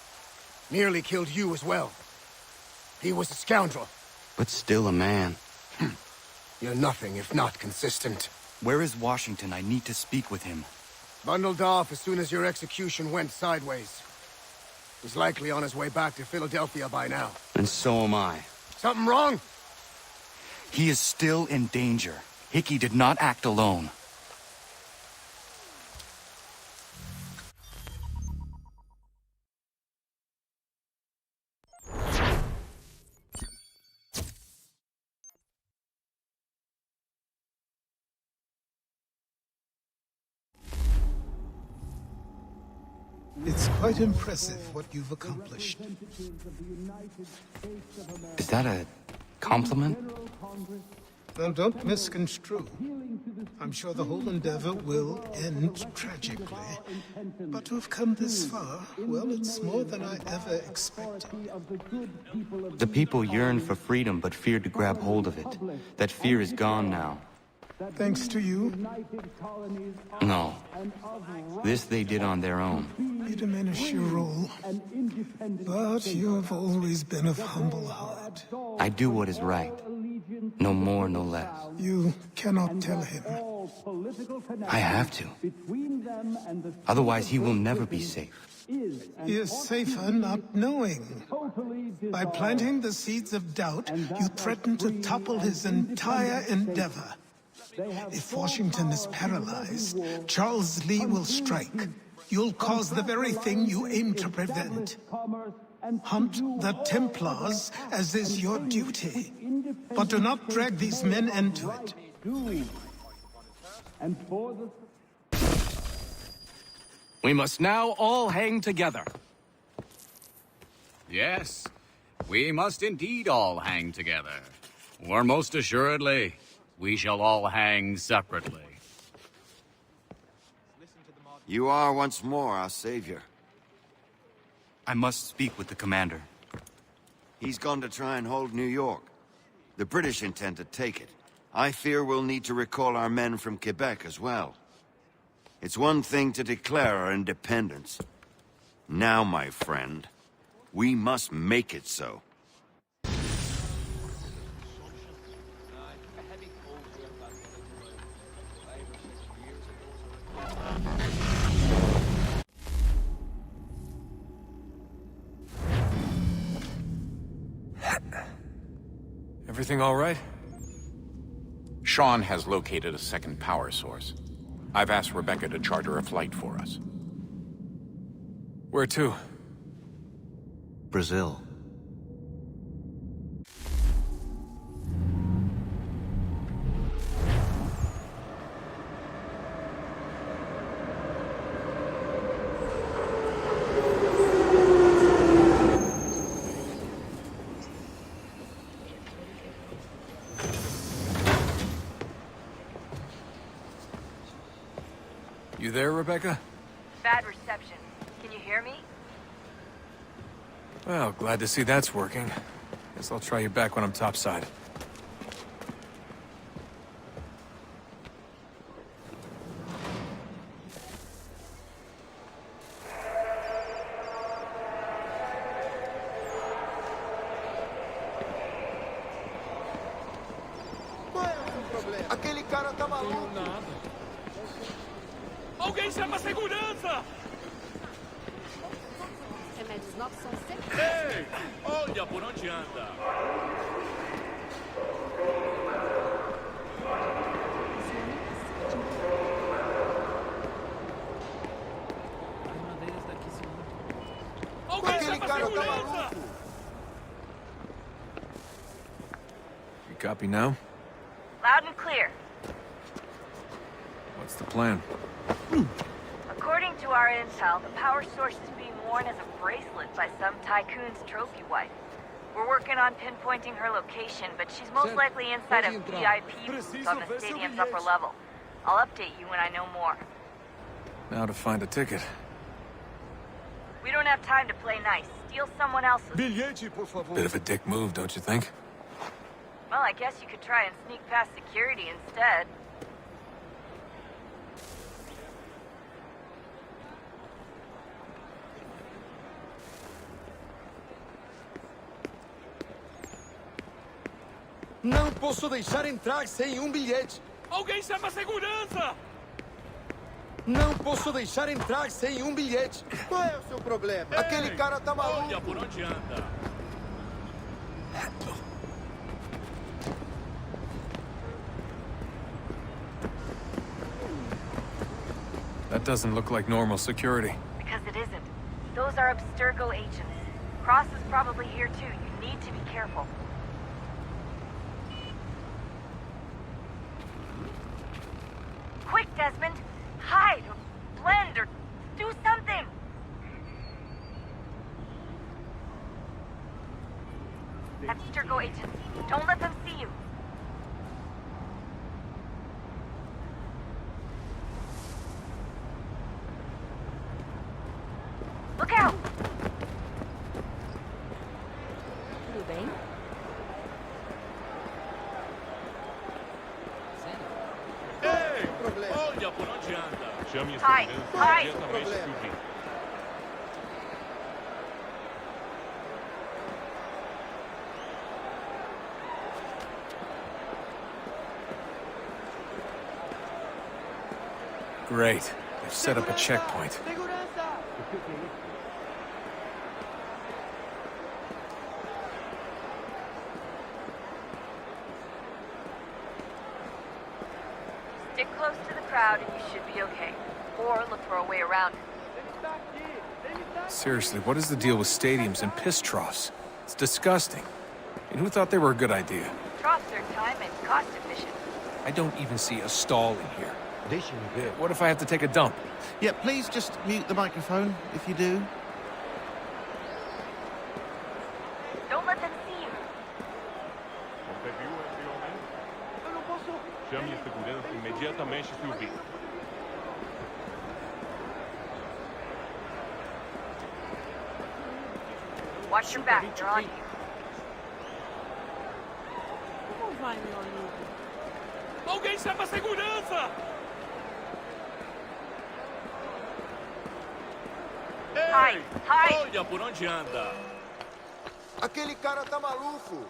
Nearly killed you as well. He was a scoundrel. But still a man. You're nothing if not consistent. Where is Washington? I need to speak with him. Bundled off as soon as your execution went sideways. He's likely on his way back to Philadelphia by now. And so am I. Something wrong? He is still in danger. Hickey did not act alone. It's quite impressive what you've accomplished. Is that a compliment? Now, don't misconstrue. I'm sure the whole endeavor will end tragically. But to have come this far, well, it's more than I ever expected. The people yearn for freedom but feared to grab hold of it. That fear is gone now. Thanks to you? No. This they did on their own. You diminish your role. But you have always been of humble heart. I do what is right. No more, no less. You cannot tell him. I have to. Otherwise, he will never be safe. He is safer not knowing. By planting the seeds of doubt, you threaten to topple his entire endeavor. If Washington is paralyzed, Charles Lee will strike. You'll cause the very thing you aim to prevent. Hunt the Templars, as is your duty. But do not drag these men into it. We must now all hang together. Yes, we must indeed all hang together. Or most assuredly, we shall all hang separately. You are once more our savior. I must speak with the commander. He's gone to try and hold New York. The British intend to take it. I fear we'll need to recall our men from Quebec as well. It's one thing to declare our independence. Now, my friend, we must make it so. Everything all right? Sean has located a second power source. I've asked Rebecca to charter a flight for us. Where to? Brazil. You there, Rebecca? Bad reception. Can you hear me? Well, glad to see that's working. Guess I'll try you back when I'm topside. problema? Aquele cara tá maluco. Alguém chama a segurança! Remédios novos são sempre... Ei! Olha por onde anda! Aquele cara tá maluco. You copy now? Loud and clear. What's the plan? According to our intel, the power source is being worn as a bracelet by some tycoon's trophy wife. We're working on pinpointing her location, but she's most likely inside a VIP booth on the stadium's upper level. I'll update you when I know more. Now to find a ticket. We don't have time to play nice. Steal someone else's. Bilhete, por favor. Bit of a dick move, don't you think? Well, I guess you could try and sneak past security instead. Não posso deixar entrar sem bilhete. Alguém chama a segurança! Não posso deixar entrar sem bilhete. Qual é o seu problema? Ei, Aquele cara tá maluco. Olha por onde anda! That doesn't look like normal security. Because it isn't. Those are Abstergo agents. Cross is probably here too. You need to be careful. Quick, Desmond! Hide, or blend, or do something! Abstergo agents, don't let them see you. Look out! Tudo bem? Ei! Olha por onde anda! Chame a Hi, segurança hi. imediatamente se ouvir. Great. They've set up a checkpoint. Stick close to the crowd and you should be okay. Or look for a way around it. Seriously, what is the deal with stadiums and piss troughs? It's disgusting. And who thought they were a good idea? Troughs are time and cost efficient. I don't even see a stall in here. What if I have to take a dump? Yeah, please just mute the microphone if you do. Don't let them see you. Você viu esse homem? Eu não posso. Chame a segurança imediatamente se ouvir. Watch your back, they're on you. Como vai, meu amigo? Alguém chama a segurança! Ei! Olha por onde anda! Aquele cara tá maluco.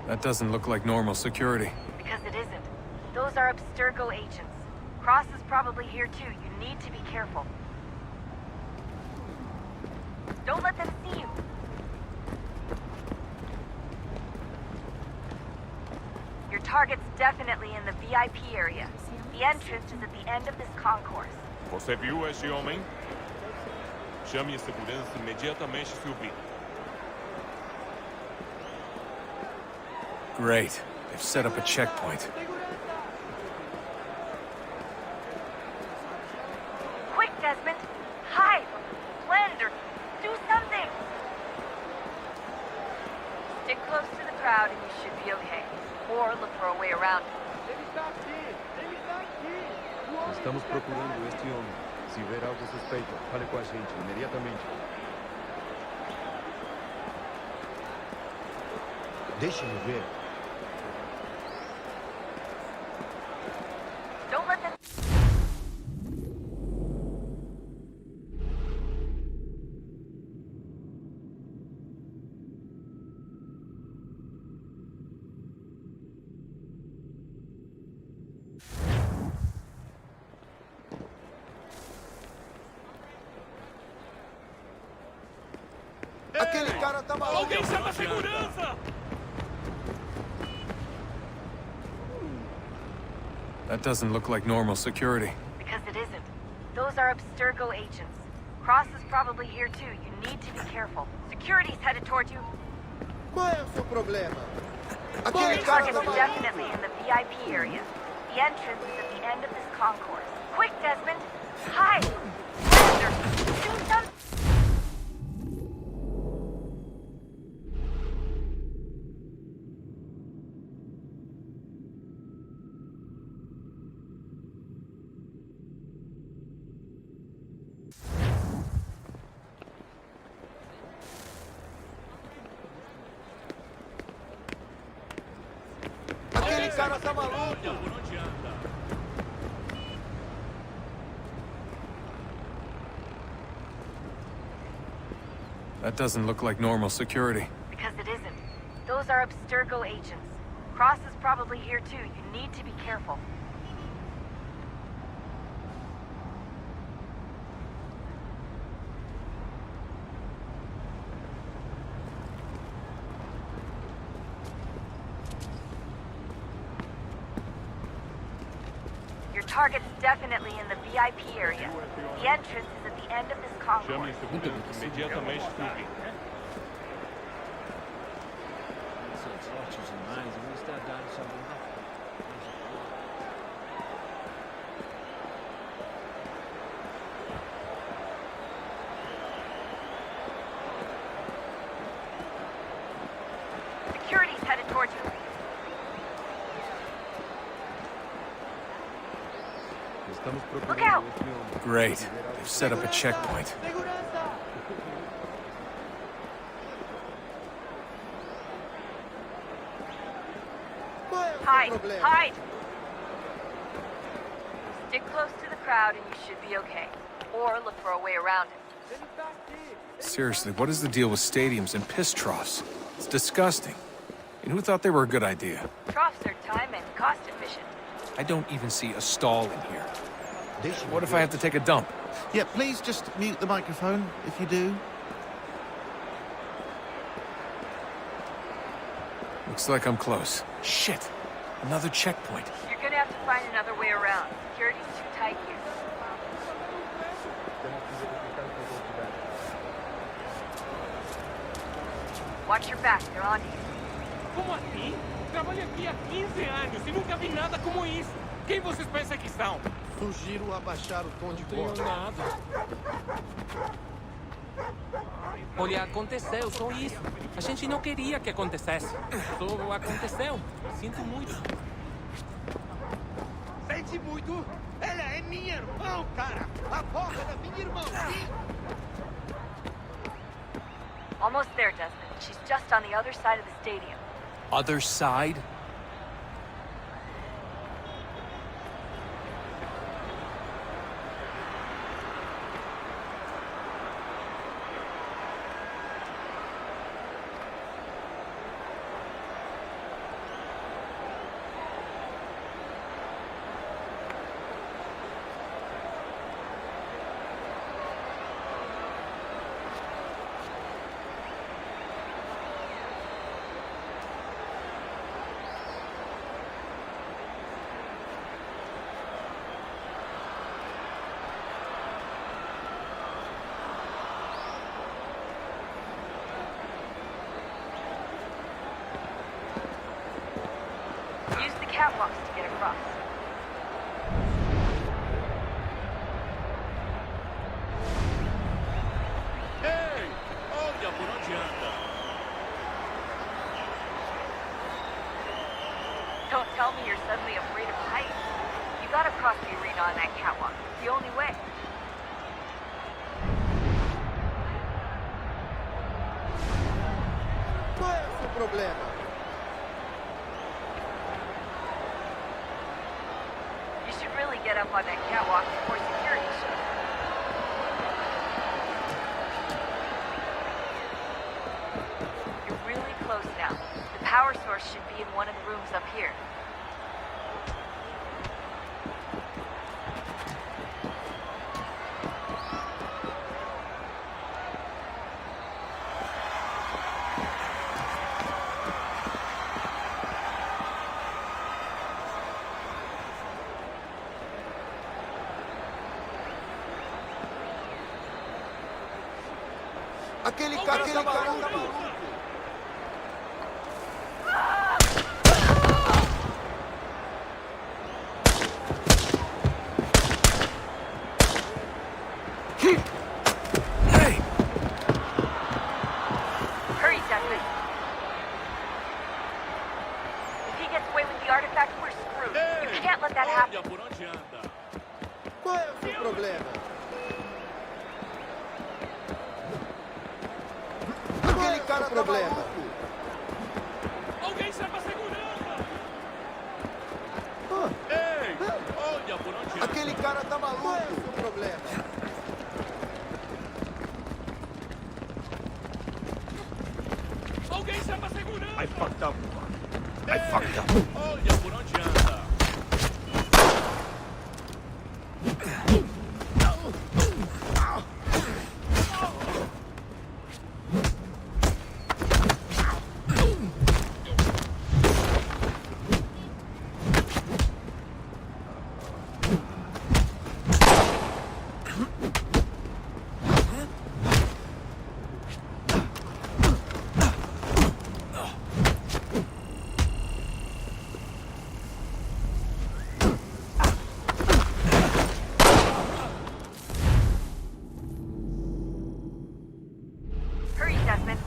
That doesn't look like normal security. Because it isn't. Those are Abstergo agents. Cross is probably here too. You need to be careful. Don't let them see you. Your target's definitely in the VIP area. The entrance is at the end of this concourse. Você viu esse homem? Chame a segurança imediatamente se ouvir. Great. They've set up a checkpoint. Quick, Desmond! Hide, or blend, or do something! Stick close to the crowd and you should be okay. Or look for a way around it. Estamos procurando este homem. Se ver algo suspeito, fale com a gente imediatamente. Deixe-me ver. Don't let them... Aquele cara tá maluco. Alguém chama a segurança! That doesn't look like normal security. Because it isn't. Those are Abstergo agents. Cross is probably here too. You need to be careful. Security's headed towards you. Qual é o seu problema? The target's definitely in the VIP area. The entrance is at the end of this concourse. Quick, Desmond! Hide! Do something! Aquele cara tá maluco. That doesn't look like normal security. Because it isn't. Those are Abstergo agents. Cross is probably here too. You need to be careful. Your target's definitely in the VIP area. The entrance is at the end of this concourse. Imediatamente tudo. Security's headed towards you. Look out! Great. They've set up a checkpoint. Hide! Hide! Stick close to the crowd and you should be okay. Or look for a way around it. Seriously, what is the deal with stadiums and piss troughs? It's disgusting. And who thought they were a good idea? Troughs are time and cost efficient. I don't even see a stall in here. What if I have to take a dump? Yeah, please just mute the microphone if you do. Looks like I'm close. Shit! Another checkpoint. You're gonna have to find another way around. Security's too tight here. Watch your back, they're on you. Como assim? Trabalho aqui há 15 anos e nunca vi nada como isso. Quem vocês pensam que são? Sugiro abaixar o tom de voz. Nada. Olha, aconteceu só isso. A gente não queria que acontecesse. Só aconteceu. Sinto muito. Sente muito? Ela é minha irmã, cara! A porra da minha irmã! Almost there, Desmond. She's just on the other side of the stadium. Other side? Use the catwalks to get across. Ei! Olha por onde anda! tell me you're suddenly afraid of heights. You gotta cross the arena on that catwalk. It's the only way. Qual é o seu problema? You should really get up on that catwalk before security shows. You're really close now. The power source should be in one of the rooms up here. Aquele cara tá maluco. Hurry, Desmond. If he gets away with the artifact, we're screwed. You can't let that happen. Qual é o seu problema? Aquele cara tá maluco. Alguém serve a segurança! Ei, olha por onde anda. Aquele cara tá maluco. Qual é o seu problema? Alguém serve a segurança! I fucked up. I fucked up. Olha por onde anda! Hurry, Desmond.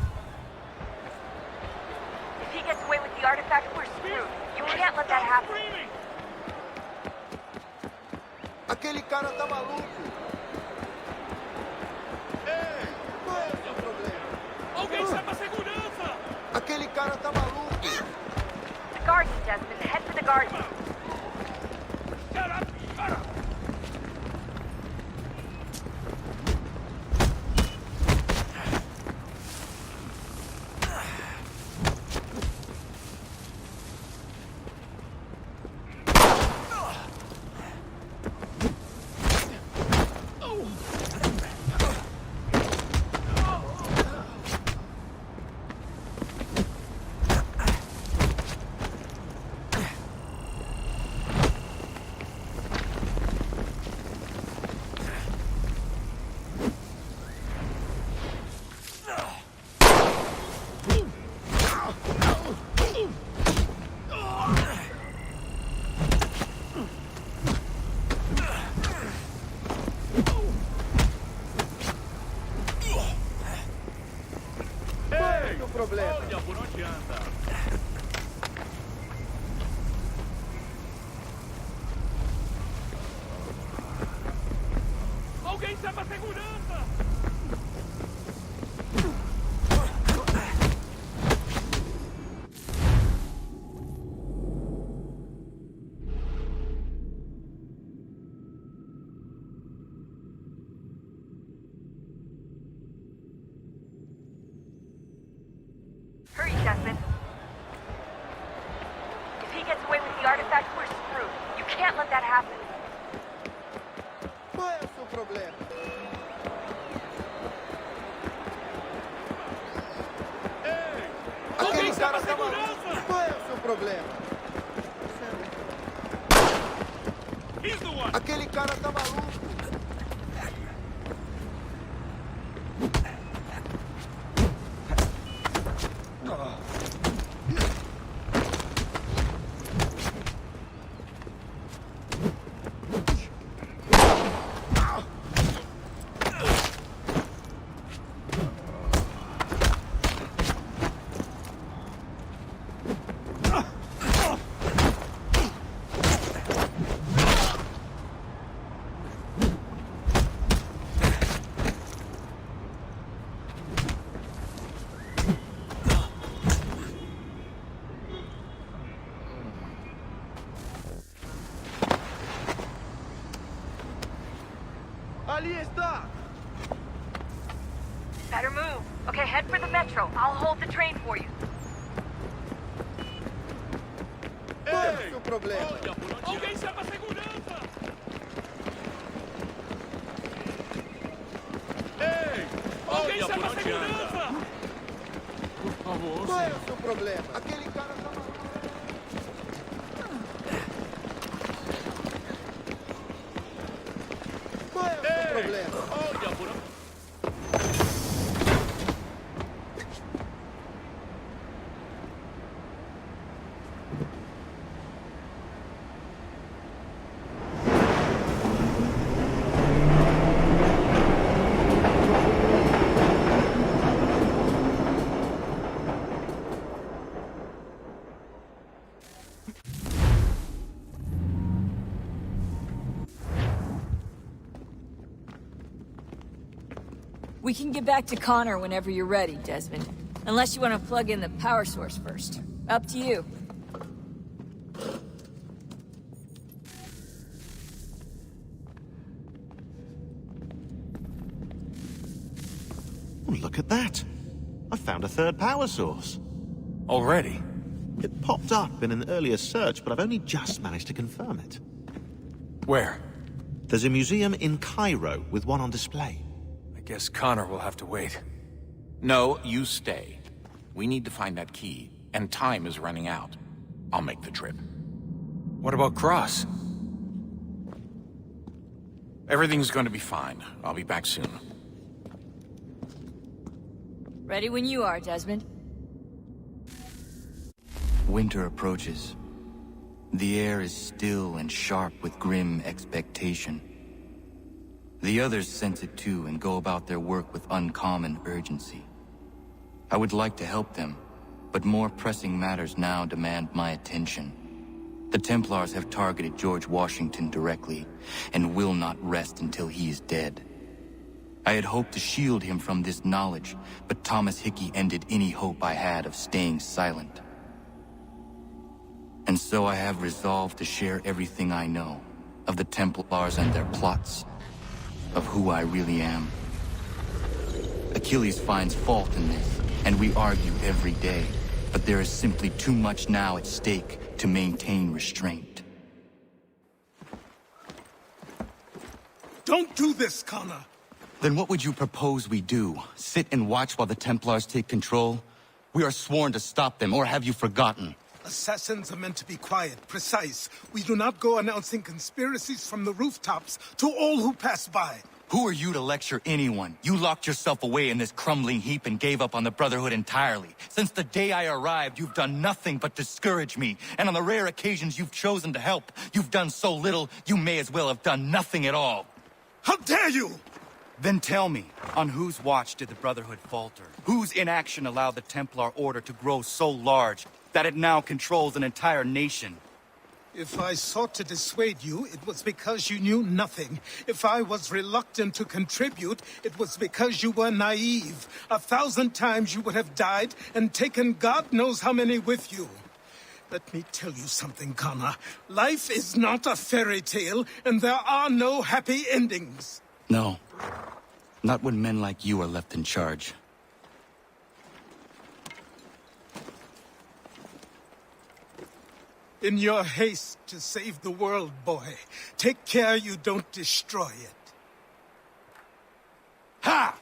If he gets away with the artifact, we're screwed. You can't let that happen. Aquele cara tá maluco. Ei, qual é o seu problema? Alguém serve a segurança! Aquele cara tá maluco. The garden, Desmond. Head for the garden. Shut up! Shut up! Problema. Olha por onde anda! Alguém serve a segurança! Hurry, Desmond. If he gets away with the artifact, we're screwed. You can't let that happen. Qual é o seu problema? Ei, aquele cara tá maluco. Qual é o seu problema? Aquele cara tá maluco. Metro. I'll hold the train for you. Qual é o seu problema? Alguém chama a segurança! Ei! Alguém chama a segurança! Por favor, qual é o seu problema? Aquele cara tá maluco. Qual é o seu problema? Olha, por We can get back to Connor whenever you're ready, Desmond. Unless you want to plug in the power source first. Up to you. Oh, look at that. I found a third power source. Already? It popped up in an earlier search, but I've only just managed to confirm it. Where? There's a museum in Cairo with one on display. I guess Connor will have to wait. No, you stay. We need to find that key, and time is running out. I'll make the trip. What about Cross? Everything's going to be fine. I'll be back soon. Ready when you are, Desmond. Winter approaches. The air is still and sharp with grim expectation. The others sense it too and go about their work with uncommon urgency. I would like to help them, but more pressing matters now demand my attention. The Templars have targeted George Washington directly, and will not rest until he is dead. I had hoped to shield him from this knowledge, but Thomas Hickey ended any hope I had of staying silent. And so I have resolved to share everything I know, of the Templars and their plots, of who I really am. Achilles finds fault in this, and we argue every day, but there is simply too much now at stake to maintain restraint. Don't do this, Connor! Then what would you propose we do? Sit and watch while the Templars take control? We are sworn to stop them, or have you forgotten? Assassins are meant to be quiet, precise. We do not go announcing conspiracies from the rooftops to all who pass by. Who are you to lecture anyone? You locked yourself away in this crumbling heap and gave up on the Brotherhood entirely. Since the day I arrived, you've done nothing but discourage me. And on the rare occasions you've chosen to help, you've done so little, you may as well have done nothing at all. How dare you! Then tell me, on whose watch did the Brotherhood falter? Whose inaction allowed the Templar Order to grow so large that it now controls an entire nation? If I sought to dissuade you, it was because you knew nothing. If I was reluctant to contribute, it was because you were naive. 1,000 times you would have died and taken God knows how many with you. Let me tell you something, Connor. Life is not a fairy tale, and there are no happy endings. No. Not when men like you are left in charge. In your haste to save the world, boy, take care you don't destroy it. Ha!